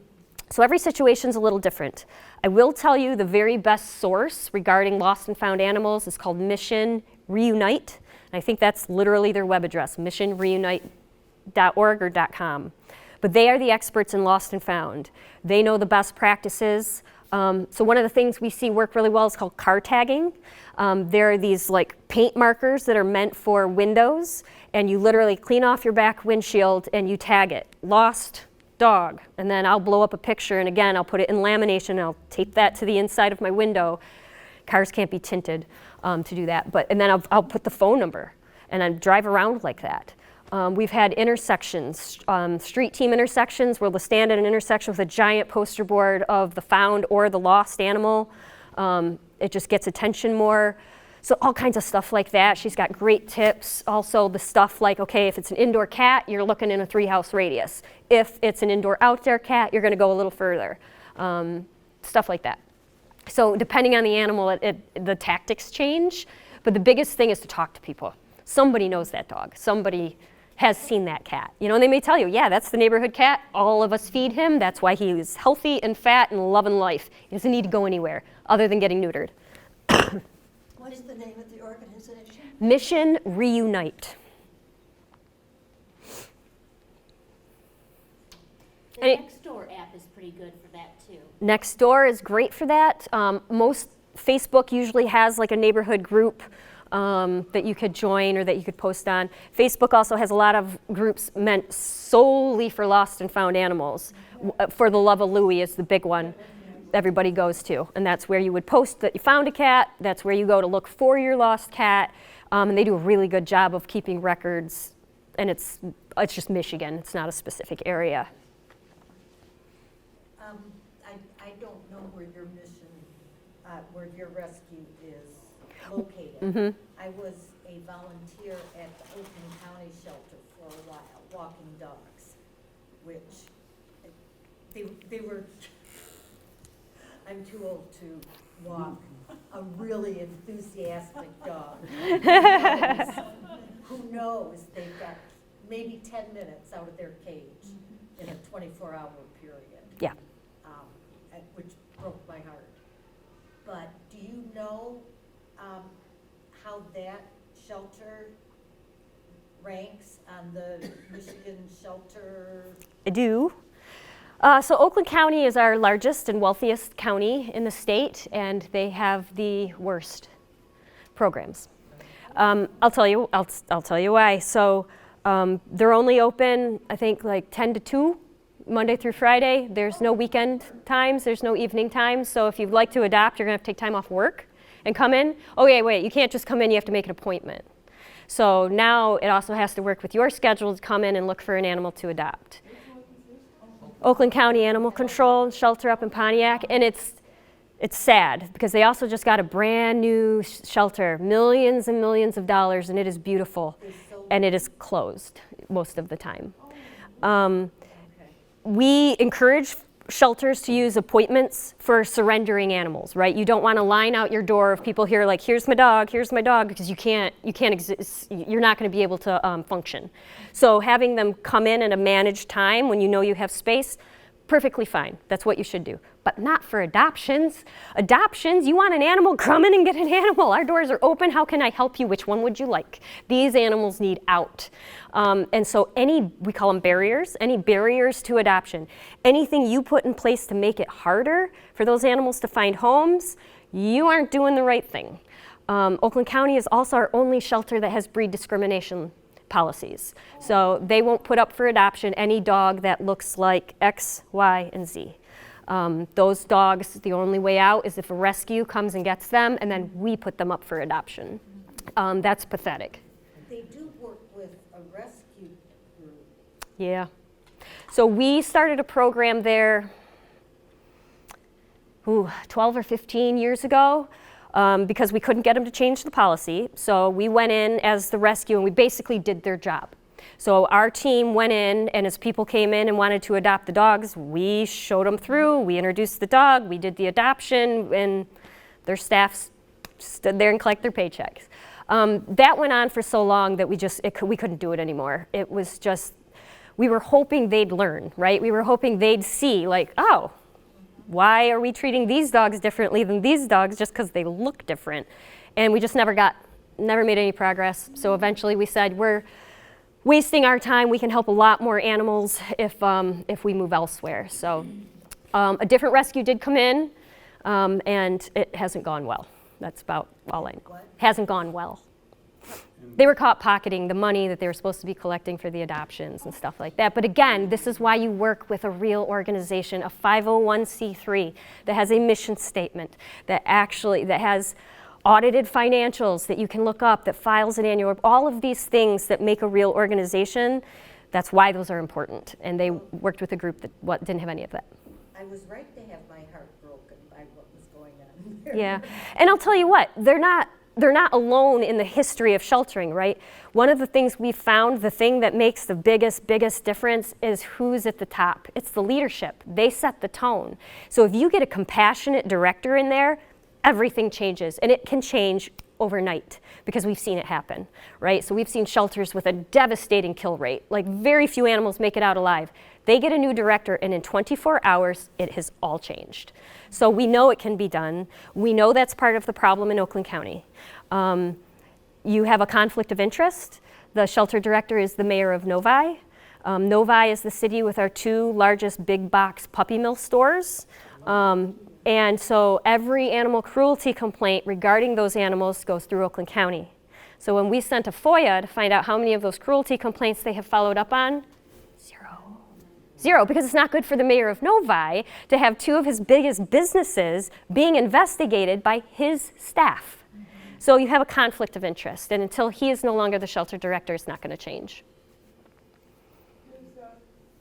every situation's a little different. I will tell you the very best source regarding lost and found animals is called Mission Reunite. And I think that's literally their web address, missionreunite.org or .com. But they are the experts in lost and found. They know the best practices. So one of the things we see work really well is called car tagging. There are these like paint markers that are meant for windows, and you literally clean off your back windshield and you tag it, lost dog. And then I'll blow up a picture, and again, I'll put it in lamination, and I'll tape that to the inside of my window. Cars can't be tinted to do that. And then I'll put the phone number, and I drive around like that. We've had intersections, street team intersections, where they'll stand at an intersection with a giant poster board of the found or the lost animal. It just gets attention more. So all kinds of stuff like that. She's got great tips. Also the stuff like, okay, if it's an indoor cat, you're looking in a 3-house radius. If it's an indoor-outdoor cat, you're going to go a little further. Stuff like that. So depending on the animal, the tactics change. But the biggest thing is to talk to people. Somebody knows that dog. Somebody has seen that cat. You know, and they may tell you, yeah, that's the neighborhood cat. All of us feed him. That's why he is healthy and fat and loving life. He doesn't need to go anywhere other than getting neutered. What is the name of the organization? Mission Reunite. The Nextdoor app is pretty good for that too. Nextdoor is great for that. Most Facebook usually has like a neighborhood group that you could join or that you could post on. Facebook also has a lot of groups meant solely for lost and found animals. For the Love of Louie is the big one everybody goes to. And that's where you would post that you found a cat. That's where you go to look for your lost cat. And they do a really good job of keeping records. And it's just Michigan. It's not a specific area. I don't know where your mission, where your rescue is located. Mm-hmm. I was a volunteer at the Oakland County Shelter for a while, walking dogs, which they were, I'm too old to walk a really enthusiastic dog. Who knows, they've got maybe 10 minutes out of their cage in a 24-hour period. Yeah. Which broke my heart. but do you know how that shelter ranks on the Michigan shelter? I do. So Oakland County is our largest and wealthiest county in the state, and they have the worst programs. I'll tell you why. So they're only open, I think, like 10 to 2, Monday through Friday. There's no weekend times. There's no evening times. So if you'd like to adopt, you're going to have to take time off work and come in. Oh, yeah, wait, you can't just come in. You have to make an appointment. So now it also has to work with your schedule to come in and look for an animal to adopt. Oakland County Animal Control Shelter up in Pontiac, and it's sad because they also just got a brand new shelter, millions and millions of dollars, and it is beautiful, and it is closed most of the time. We encourage shelters to use appointments for surrendering animals, right? You don't want to line out your door of people here like, here's my dog, because you can't exist, you're not going to be able to function. So having them come in at a managed time when you know you have space, perfectly fine. That's what you should do. But not for adoptions. Adoptions, you want an animal, come in and get an animal. Our doors are open. How can I help you? Which one would you like? These animals need out. And so we call them barriers, any barriers to adoption. Anything you put in place to make it harder for those animals to find homes, you aren't doing the right thing. Oakland County is also our only shelter that has breed discrimination policies. So they won't put up for adoption any dog that looks like X, Y, and Z. Those dogs, the only way out is if a rescue comes and gets them, and then we put them up for adoption. That's pathetic. They do work with a rescue group. Yeah. So we started a program there 12 or 15 years ago. Because we couldn't get them to change the policy. So we went in as the rescue and we basically did their job. So our team went in, and as people came in and wanted to adopt the dogs, we showed them through, we introduced the dog, we did the adoption, and their staff stood there and collected their paychecks. That went on for so long that we couldn't do it anymore. It was just, we were hoping they'd learn, right? We were hoping they'd see, like, oh, why are we treating these dogs differently than these dogs just because they look different? And we just never made any progress. So eventually we said, we're wasting our time. We can help a lot more animals if we move elsewhere. So a different rescue did come in, and it hasn't gone well. That's about all I know. What? Hasn't gone well. They were caught pocketing the money that they were supposed to be collecting for the adoptions and stuff like that. But again, this is why you work with a real organization, a 501c3 that has a mission statement, that has audited financials that you can look up, that files an annual, all of these things that make a real organization. That's why those are important. And they worked with a group that didn't have any of that. I was right to have my heart broken by what was going on there. Yeah, and I'll tell you what, they're not alone in the history of sheltering, right? One of the things we found, the thing that makes the biggest difference is who's at the top. It's the leadership. They set the tone. So if you get a compassionate director in there, everything changes, and it can change overnight because we've seen it happen, right? So we've seen shelters with a devastating kill rate. Like very few animals make it out alive. They get a new director, and in 24 hours, it has all changed. So we know it can be done. We know that's part of the problem in Oakland County. You have a conflict of interest. The shelter director is the mayor of Novi. Novi is the city with our 2 largest big box puppy mill stores. And so every animal cruelty complaint regarding those animals goes through Oakland County. So when we sent a FOIA to find out how many of those cruelty complaints they have followed up on, Zero, because it's not good for the mayor of Novi to have 2 of his biggest businesses being investigated by his staff. So you have a conflict of interest, and until he is no longer the shelter director, it's not going to change. Does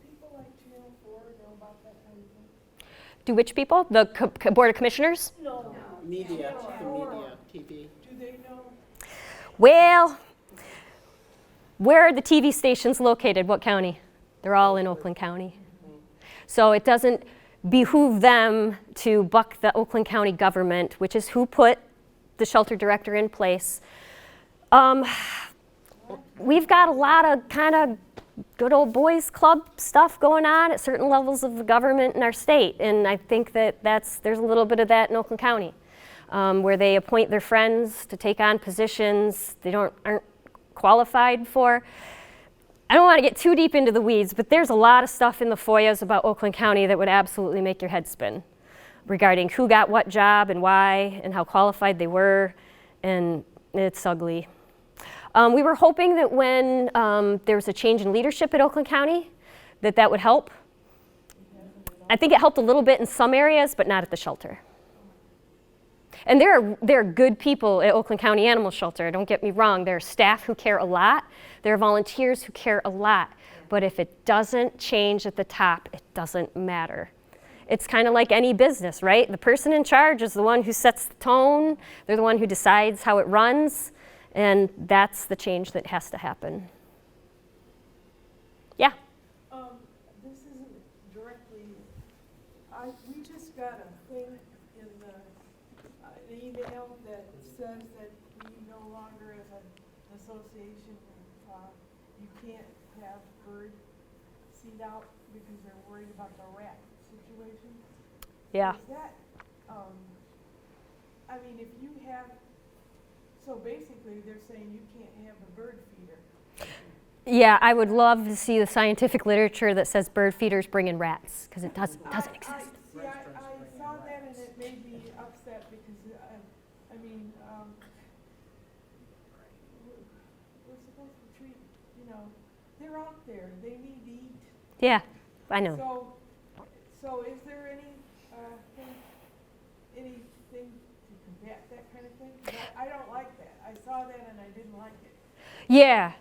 people like Channel 4 know about that kind of thing? Do which people? The Board of Commissioners? No. Media, the media, TV. Do they know? Well, where are the TV stations located? What county? They're all in Oakland County. So it doesn't behoove them to buck the Oakland County government, which is who put the shelter director in place. We've got a lot of kind of good old boys club stuff going on at certain levels of the government in our state, and I think that there's a little bit of that in Oakland County. where they appoint their friends to take on positions they aren't qualified for. I don't want to get too deep into the weeds, but there's a lot of stuff in the FOIAs about Oakland County that would absolutely make your head spin regarding who got what job and why and how qualified they were, and it's ugly. We were hoping that when there was a change in leadership at Oakland County, that would help. I think it helped a little bit in some areas, but not at the shelter. And there are good people at Oakland County Animal Shelter, don't get me wrong. There are staff who care a lot. There are volunteers who care a lot. But if it doesn't change at the top, it doesn't matter. It's kind of like any business, right? The person in charge is the one who sets the tone. They're the one who decides how it runs. And that's the change that has to happen. Yeah? This isn't directly, we just got a thing in an email that says that we no longer, as an association, you can't have bird seed out because they're worried about the rat situation. Yeah. Is that, I mean, if you have, so basically they're saying you can't have a bird feeder. Yeah, I would love to see the scientific literature that says bird feeders bring in rats, because it doesn't exist. See, I saw that and it made me upset because, I mean, we're supposed to treat, you know, they're out there, they need to eat. Yeah, I know. So is there anything to combat that kind of thing? 'Cause I don't like that. I saw that and I didn't like it. Yeah.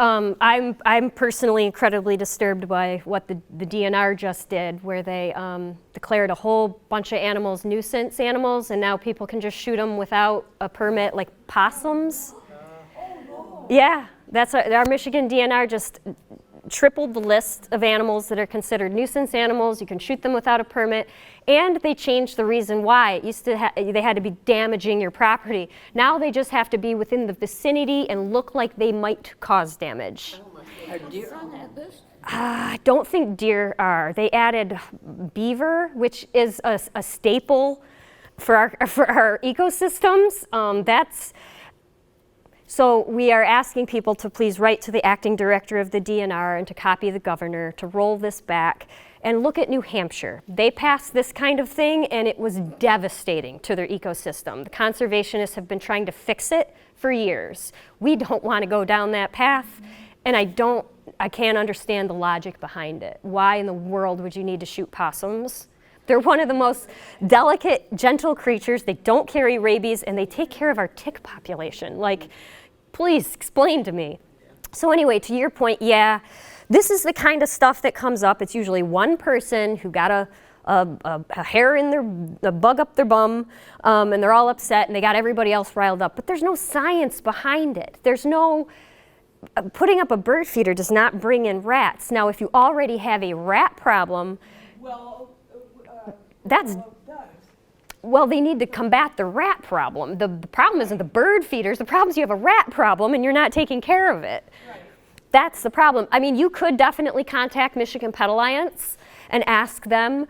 I'm personally incredibly disturbed by what the DNR just did, where they declared a whole bunch of animals nuisance animals, and now people can just shoot them without a permit, like possums. Yeah, that's our Michigan DNR just tripled the list of animals that are considered nuisance animals. You can shoot them without a permit, and they changed the reason why. It used to they had to be damaging your property. Now they just have to be within the vicinity and look like they might cause damage. Are deer on that list? I don't think deer are. They added beaver, which is a staple for our ecosystems. So we are asking people to please write to the acting director of the DNR and to copy the governor to roll this back and look at New Hampshire. They passed this kind of thing and it was devastating to their ecosystem. The conservationists have been trying to fix it for years. We don't want to go down that path, and I can't understand the logic behind it. Why in the world would you need to shoot possums? They're one of the most delicate, gentle creatures. They don't carry rabies, and they take care of our tick population. Like, please explain to me. So anyway, to your point, yeah, this is the kind of stuff that comes up. It's usually one person who got a hair in a bug up their bum, and they're all upset, and they got everybody else riled up. But there's no science behind it. There's no, putting up a bird feeder does not bring in rats. Now, if you already have a rat problem, Well, that's, well, it does. well, they need to combat the rat problem. The problem isn't the bird feeders. The problem is you have a rat problem and you're not taking care of it. Right. That's the problem. I mean, you could definitely contact Michigan Pet Alliance and ask them,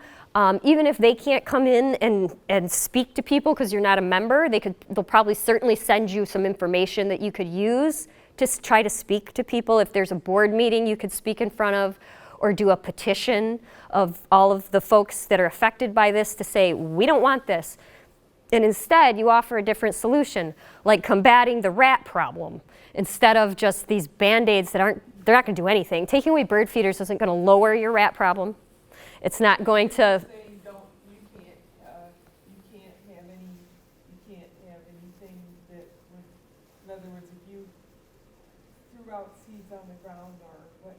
even if they can't come in and speak to people because you're not a member, they'll probably certainly send you some information that you could use to try to speak to people. If there's a board meeting you could speak in front of, or do a petition of all of the folks that are affected by this to say, we don't want this. And instead, you offer a different solution, like combating the rat problem, instead of just these Band-Aids that they're not gonna do anything. Taking away bird feeders isn't gonna lower your rat problem. It's not going to, Saying you can't have anything that would, in other words, if you threw out seeds on the ground or what,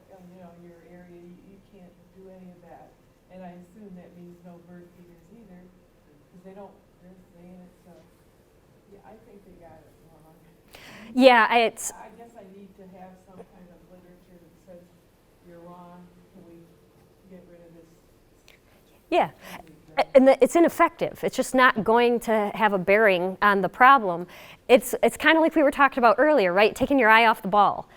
your area, you can't do any of that. And I assume that means no bird feeders either, because they're saying it's, yeah, I think they got it wrong. yeah, I guess I need to have some kind of literature that says you're wrong, can we get rid of this? yeah. And it's ineffective. It's just not going to have a bearing on the problem. It's kind of like we were talking about earlier, right? Taking your eye off the ball.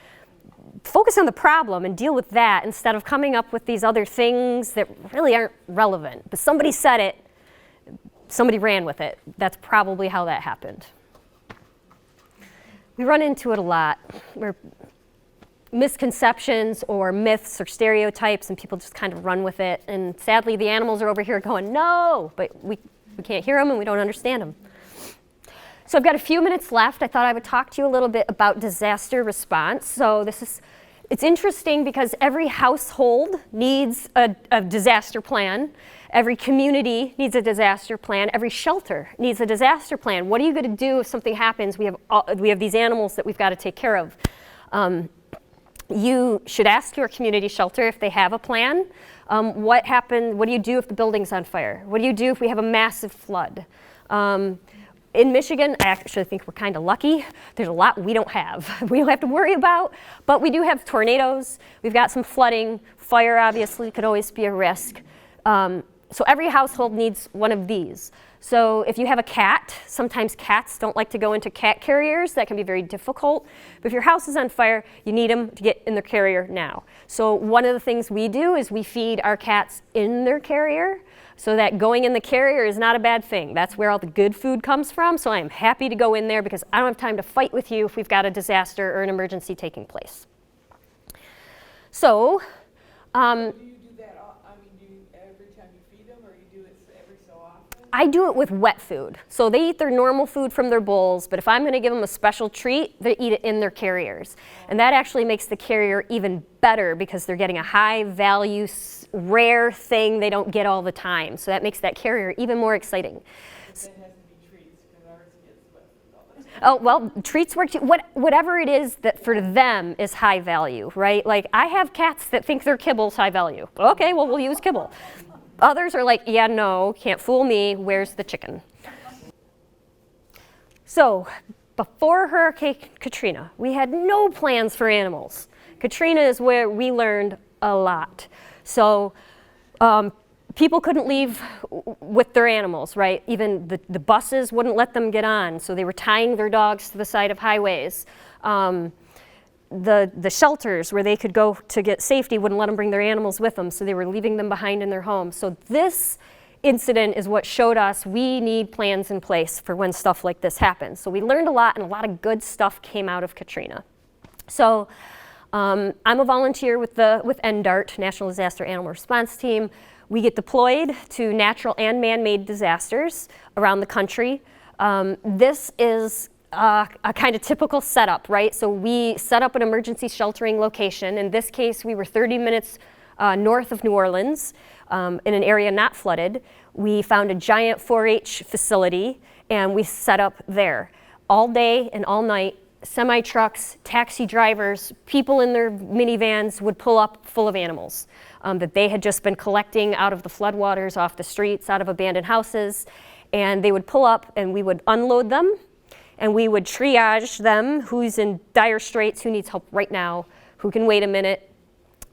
Focus on the problem and deal with that instead of coming up with these other things that really aren't relevant. But somebody said it, somebody ran with it. That's probably how that happened. We run into it a lot, where misconceptions or myths or stereotypes, and people just kind of run with it. And sadly, the animals are over here going, no, but we can't hear them and we don't understand them. So I've got a few minutes left. I thought I would talk to you a little bit about disaster response. So it's interesting because every household needs a disaster plan. Every community needs a disaster plan. Every shelter needs a disaster plan. What are you going to do if something happens? We have these animals that we've got to take care of. You should ask your community shelter if they have a plan. What do you do if the building's on fire? What do you do if we have a massive flood? In Michigan, I actually think we're kind of lucky. There's a lot we don't have. We don't have to worry about, but we do have tornadoes. We've got some flooding. Fire obviously could always be a risk. So every household needs one of these. So if you have a cat, sometimes cats don't like to go into cat carriers. That can be very difficult. But if your house is on fire, you need them to get in their carrier now. So one of the things we do is we feed our cats in their carrier, so that going in the carrier is not a bad thing. That's where all the good food comes from. So I am happy to go in there because I don't have time to fight with you if we've got a disaster or an emergency taking place. So, Do you do that, do you every time you feed them, or you do it every so often? I do it with wet food. So they eat their normal food from their bowls, but if I'm going to give them a special treat, they eat it in their carriers. And that actually makes the carrier even better because they're getting a high value, rare thing they don't get all the time. So that makes that carrier even more exciting. But that has to be treats, because ours gets wet food all the time. Oh, well, treats work too. Whatever it is that for them is high value, right? Like I have cats that think their kibble's high value. Okay, well, we'll use kibble. Others are like, yeah, no, can't fool me. Where's the chicken? So before Hurricane Katrina, we had no plans for animals. Katrina is where we learned a lot. So people couldn't leave with their animals, right? Even the buses wouldn't let them get on, so they were tying their dogs to the side of highways. The shelters where they could go to get safety wouldn't let them bring their animals with them, so they were leaving them behind in their homes. So this incident is what showed us we need plans in place for when stuff like this happens. So we learned a lot, and a lot of good stuff came out of Katrina. So I'm a volunteer with NDART, National Disaster Animal Response Team. We get deployed to natural and man-made disasters around the country. This is a kind of typical setup, right? So we set up an emergency sheltering location. In this case, we were 30 minutes north of New Orleans in an area not flooded. We found a giant 4-H facility, and we set up there. All day and all night, semi-trucks, taxi drivers, people in their minivans would pull up full of animals that they had just been collecting out of the floodwaters, off the streets, out of abandoned houses. And they would pull up, and we would unload them, and we would triage them, who's in dire straits, who needs help right now, who can wait a minute.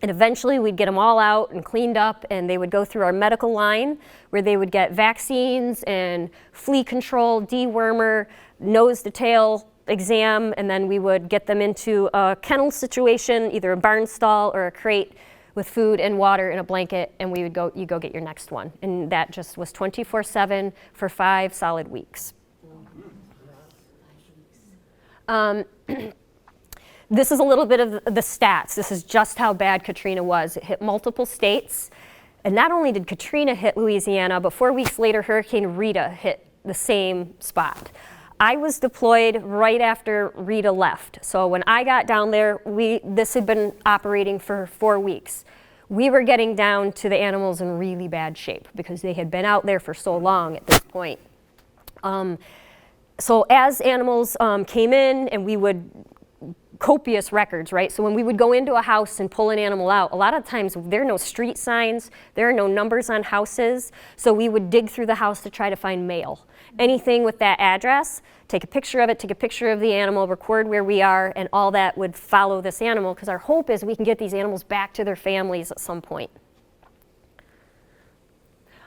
And eventually we'd get them all out and cleaned up, and they would go through our medical line where they would get vaccines and flea control, dewormer, nose to tail exam, and then we would get them into a kennel situation, either a barn stall or a crate with food and water and a blanket, and you go get your next one. And that just was 24/7 for 5 solid weeks. This is a little bit of the stats. This is just how bad Katrina was. It hit multiple states. And not only did Katrina hit Louisiana, but 4 weeks later, Hurricane Rita hit the same spot. I was deployed right after Rita left. So when I got down there, this had been operating for 4 weeks. We were getting down to the animals in really bad shape because they had been out there for so long at this point. So as animals came in, and we would copious records, right? So when we would go into a house and pull an animal out, a lot of times there are no street signs, there are no numbers on houses, so we would dig through the house to try to find mail. Anything with that address, take a picture of it, take a picture of the animal, record where we are, and all that would follow this animal, because our hope is we can get these animals back to their families at some point.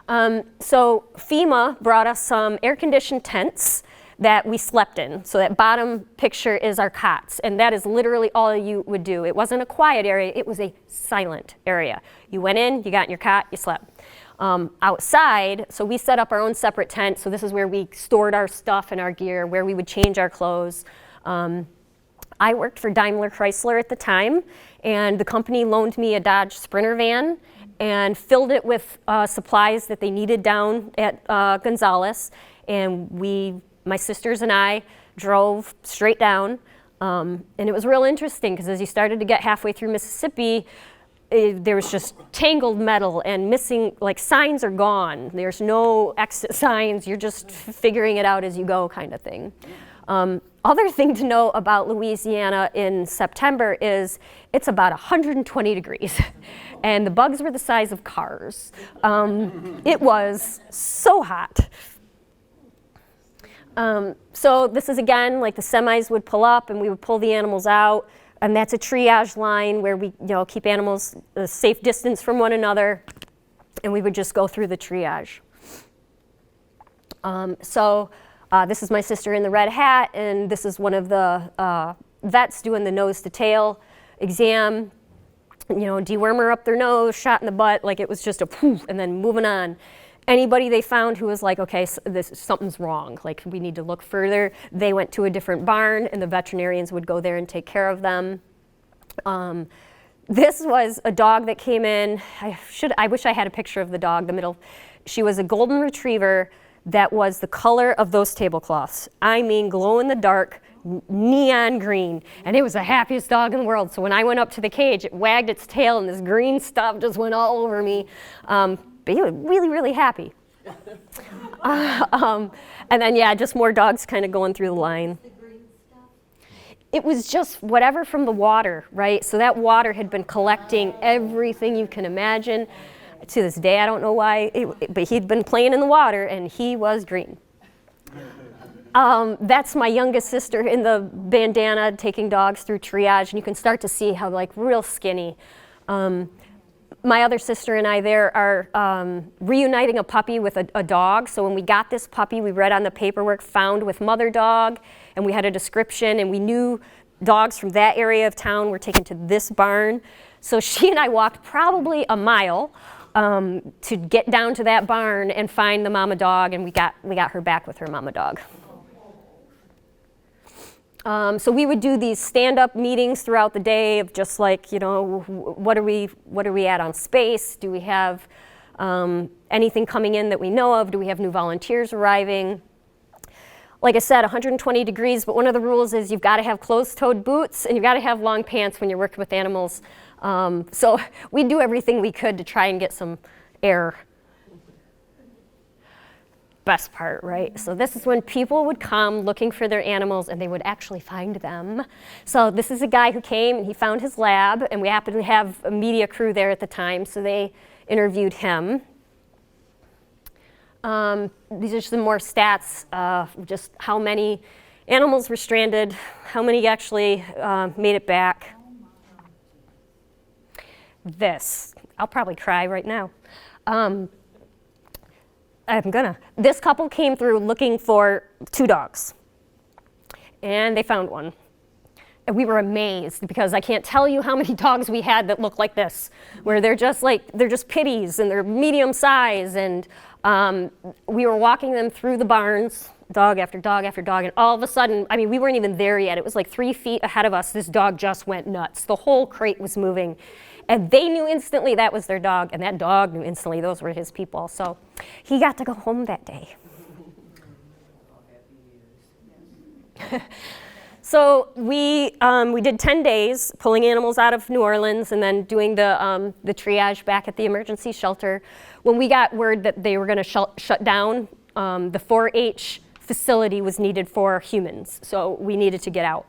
So FEMA brought us some air-conditioned tents that we slept in. So that bottom picture is our cots, and that is literally all you would do. It wasn't a quiet area, it was a silent area. You went in, you got in your cot, you slept. Outside, so we set up our own separate tent, so this is where we stored our stuff and our gear, where we would change our clothes. I worked for Daimler Chrysler at the time, and the company loaned me a Dodge Sprinter van and filled it with supplies that they needed down at Gonzales. And my sisters and I drove straight down. And it was real interesting because as you started to get halfway through Mississippi, there was just tangled metal and missing, like signs are gone. There's no exit signs. You're just figuring it out as you go kind of thing. Other thing to know about Louisiana in September is it's about 120 degrees and the bugs were the size of cars. It was so hot. So this is again like the semis would pull up and we would pull the animals out, and that's a triage line where we keep animals a safe distance from one another, and we would just go through the triage. This is my sister in the red hat, and this is one of the vets doing the nose to tail exam. Dewormer up their nose, shot in the butt, like it was just a poof, and then moving on. Anybody they found who was like, okay, something's wrong, like we need to look further, they went to a different barn, and the veterinarians would go there and take care of them. This was a dog that came in. I wish I had a picture of the dog. She was a golden retriever that was the color of those tablecloths. I mean, glow in the dark, neon green, and it was the happiest dog in the world. So when I went up to the cage, it wagged its tail, and this green stuff just went all over me. But he was really, really happy. And then, yeah, just more dogs kind of going through the line. It was just whatever from the water, right? So that water had been collecting everything you can imagine. To this day, I don't know why, but he'd been playing in the water, and he was green. That's my youngest sister in the bandana taking dogs through triage, and you can start to see how like real skinny. My other sister and I there are reuniting a puppy with a dog. So when we got this puppy, we read on the paperwork, found with mother dog, and we had a description, and we knew dogs from that area of town were taken to this barn. So she and I walked probably a mile to get down to that barn and find the mama dog, and we got her back with her mama dog. So we would do these stand-up meetings throughout the day of just like, what are we at on space? Do we have anything coming in that we know of? Do we have new volunteers arriving? Like I said, 120 degrees, but one of the rules is you've got to have closed-toed boots and you've got to have long pants when you're working with animals. So we do everything we could to try and get some air. Best part, right? So this is when people would come looking for their animals and they would actually find them. So this is a guy who came and he found his lab, and we happened to have a media crew there at the time, so they interviewed him. These are some more stats, just how many animals were stranded, how many actually made it back. I'll probably cry right now. This couple came through looking for 2 dogs, and they found one. And we were amazed because I can't tell you how many dogs we had that look like this, where they're just pitties and they're medium size, and we were walking them through the barns, dog after dog after dog, and all of a sudden, I mean, we weren't even there yet. It was like 3 feet ahead of us. This dog just went nuts. The whole crate was moving. And they knew instantly that was their dog, and that dog knew instantly those were his people. So he got to go home that day. So we did 10 days pulling animals out of New Orleans and then doing the triage back at the emergency shelter. When we got word that they were going to shut down, the 4-H facility was needed for humans, so we needed to get out.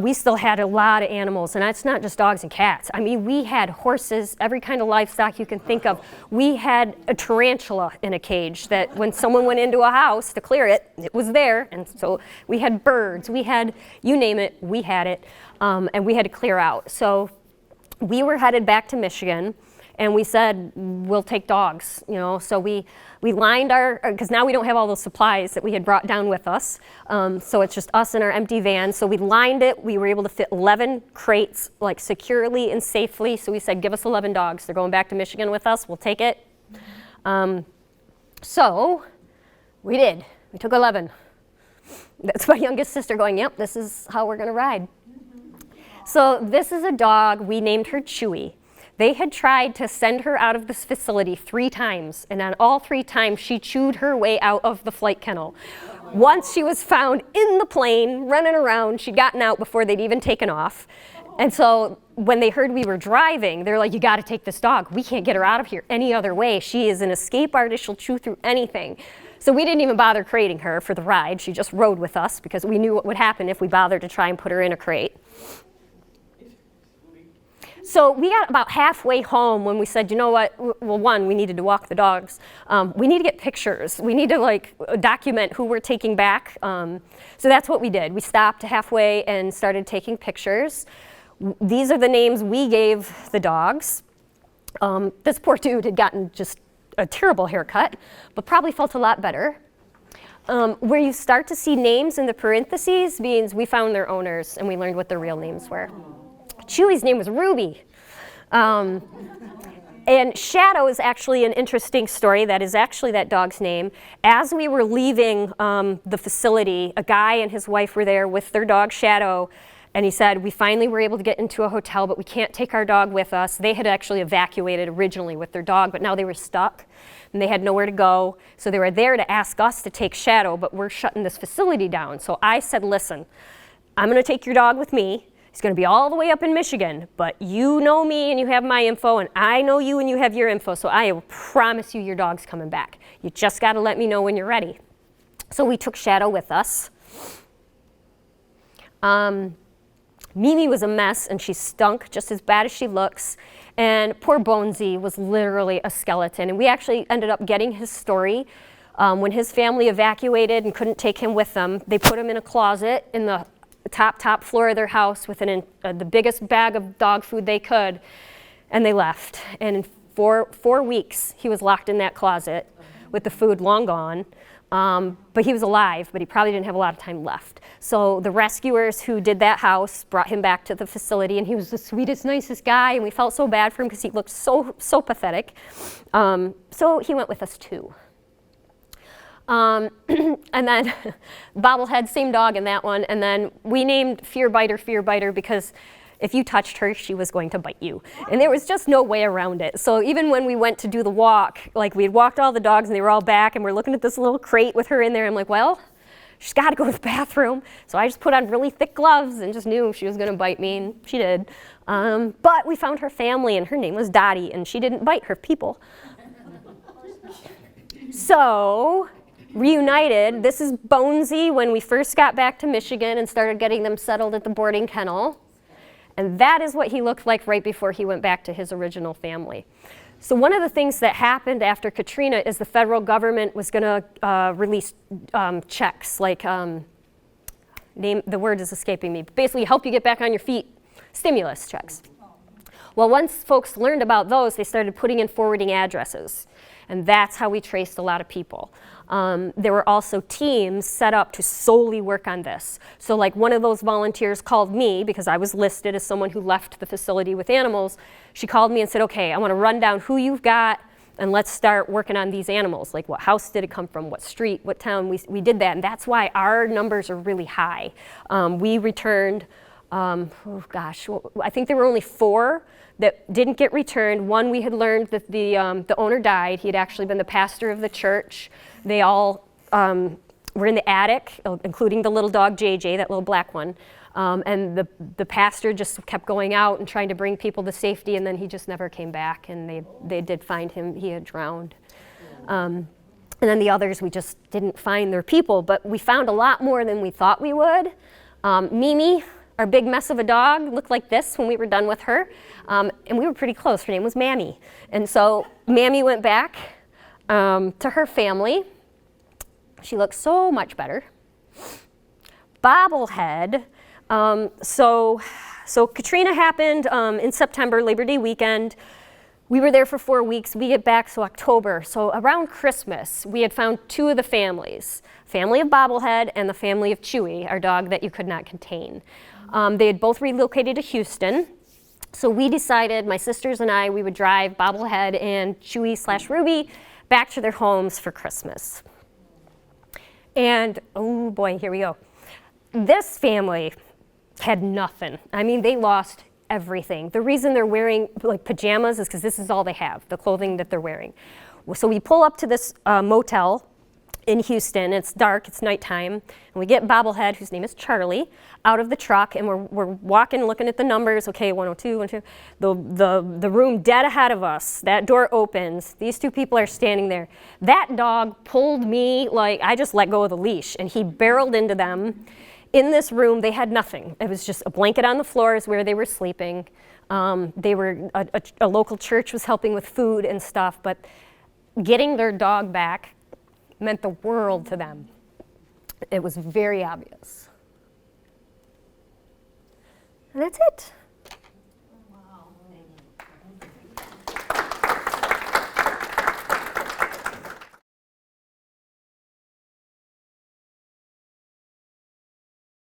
We still had a lot of animals, and that's not just dogs and cats. I mean, we had horses, every kind of livestock you can think of. We had a tarantula in a cage that when someone went into a house to clear it, it was there. And so we had birds, we had, you name it, we had it, and we had to clear out. So we were headed back to Michigan, and we said, we'll take dogs, you know. So we lined because now we don't have all those supplies that we had brought down with us. So it's just us in our empty van. So we lined it. We were able to fit 11 crates, like securely and safely. So we said, give us 11 dogs. They're going back to Michigan with us. We'll take it. So we did. We took 11. That's my youngest sister going, yep, this is how we're going to ride. So this is a dog. We named her Chewy. They had tried to send her out of this facility 3 times, and on all 3 times, she chewed her way out of the flight kennel. Once she was found in the plane, running around. She'd gotten out before they'd even taken off. And so when they heard we were driving, they're like, you got to take this dog. We can't get her out of here any other way. She is an escape artist. She'll chew through anything. So we didn't even bother crating her for the ride. She just rode with us because we knew what would happen if we bothered to try and put her in a crate. So we got about halfway home when we said, you know what, well, one, we needed to walk the dogs. We need to get pictures. We need to document who we're taking back. So that's what we did. We stopped halfway and started taking pictures. These are the names we gave the dogs. This poor dude had gotten just a terrible haircut, but probably felt a lot better. Where you start to see names in the parentheses means we found their owners and we learned what their real names were. Chewy's name was Ruby. And Shadow is actually an interesting story. That is actually that dog's name. As we were leaving the facility, a guy and his wife were there with their dog Shadow, and he said, we finally were able to get into a hotel, but we can't take our dog with us. They had actually evacuated originally with their dog, but now they were stuck and they had nowhere to go. So they were there to ask us to take Shadow, but we're shutting this facility down. So I said, listen, I'm going to take your dog with me. He's going to be all the way up in Michigan, but you know me and you have my info, and I know you and you have your info, so I will promise you your dog's coming back. You just got to let me know when you're ready. So we took Shadow with us. Mimi was a mess, and she stunk just as bad as she looks, and poor Bonesy was literally a skeleton, and we actually ended up getting his story. When his family evacuated and couldn't take him with them, they put him in a closet in the top floor of their house with the biggest bag of dog food they could, and they left. And in four weeks, he was locked in that closet with the food long gone. But he was alive, but he probably didn't have a lot of time left. So the rescuers who did that house brought him back to the facility, and he was the sweetest, nicest guy, and we felt so bad for him because he looked so pathetic. So he went with us too. And then Bobblehead, same dog in that one. And then we named Fear Biter because if you touched her, she was going to bite you. And there was just no way around it. So even when we went to do the walk, we had walked all the dogs and they were all back and we're looking at this little crate with her in there. I'm like, well, she's got to go to the bathroom. So I just put on really thick gloves and just knew she was going to bite me, and she did. But we found her family, and her name was Dottie, and she didn't bite her people. So reunited. This is Bonesy when we first got back to Michigan and started getting them settled at the boarding kennel. And that is what he looked like right before he went back to his original family. So one of the things that happened after Katrina is the federal government was going to release checks, the word is escaping me, but basically help you get back on your feet, stimulus checks. Well, once folks learned about those, they started putting in forwarding addresses. And that's how we traced a lot of people. There were also teams set up to solely work on this. So one of those volunteers called me because I was listed as someone who left the facility with animals. She called me and said, okay, I want to run down who you've got and let's start working on these animals. What house did it come from, what street, what town. We did that, and that's why our numbers are really high. We returned, I think there were only 4 that didn't get returned. One, we had learned that the owner died. He had actually been the pastor of the church. They all were in the attic, including the little dog JJ, that little black one. And the pastor just kept going out and trying to bring people to safety, and then he just never came back, and they did find him. He had drowned. And then the others, we just didn't find their people, but we found a lot more than we thought we would. Mimi, our big mess of a dog, looked like this when we were done with her. And we were pretty close. Her name was Mammy. And so Mammy went back to her family. She looked so much better. Bobblehead. So Katrina happened in September, Labor Day weekend. We were there for 4 weeks. We get back, so October. So around Christmas, we had found 2 of the families, family of Bobblehead and the family of Chewy, our dog that you could not contain. They had both relocated to Houston. So we decided, my sisters and I, we would drive Bobblehead and Chewy/Ruby back to their homes for Christmas. And, oh boy, here we go. This family had nothing. I mean, they lost everything. The reason they're wearing like pajamas is because this is all they have, the clothing that they're wearing. So we pull up to this motel in Houston. It's dark, it's nighttime, and we get Bobblehead, whose name is Charlie, out of the truck, and we're walking, looking at the numbers. Okay, 102, 102. The room dead ahead of us, that door opens. These 2 people are standing there. That dog pulled me, like I just let go of the leash, and he barreled into them. In this room, they had nothing. It was just a blanket on the floors where they were sleeping. A local church was helping with food and stuff, but getting their dog back meant the world to them. It was very obvious. And that's it.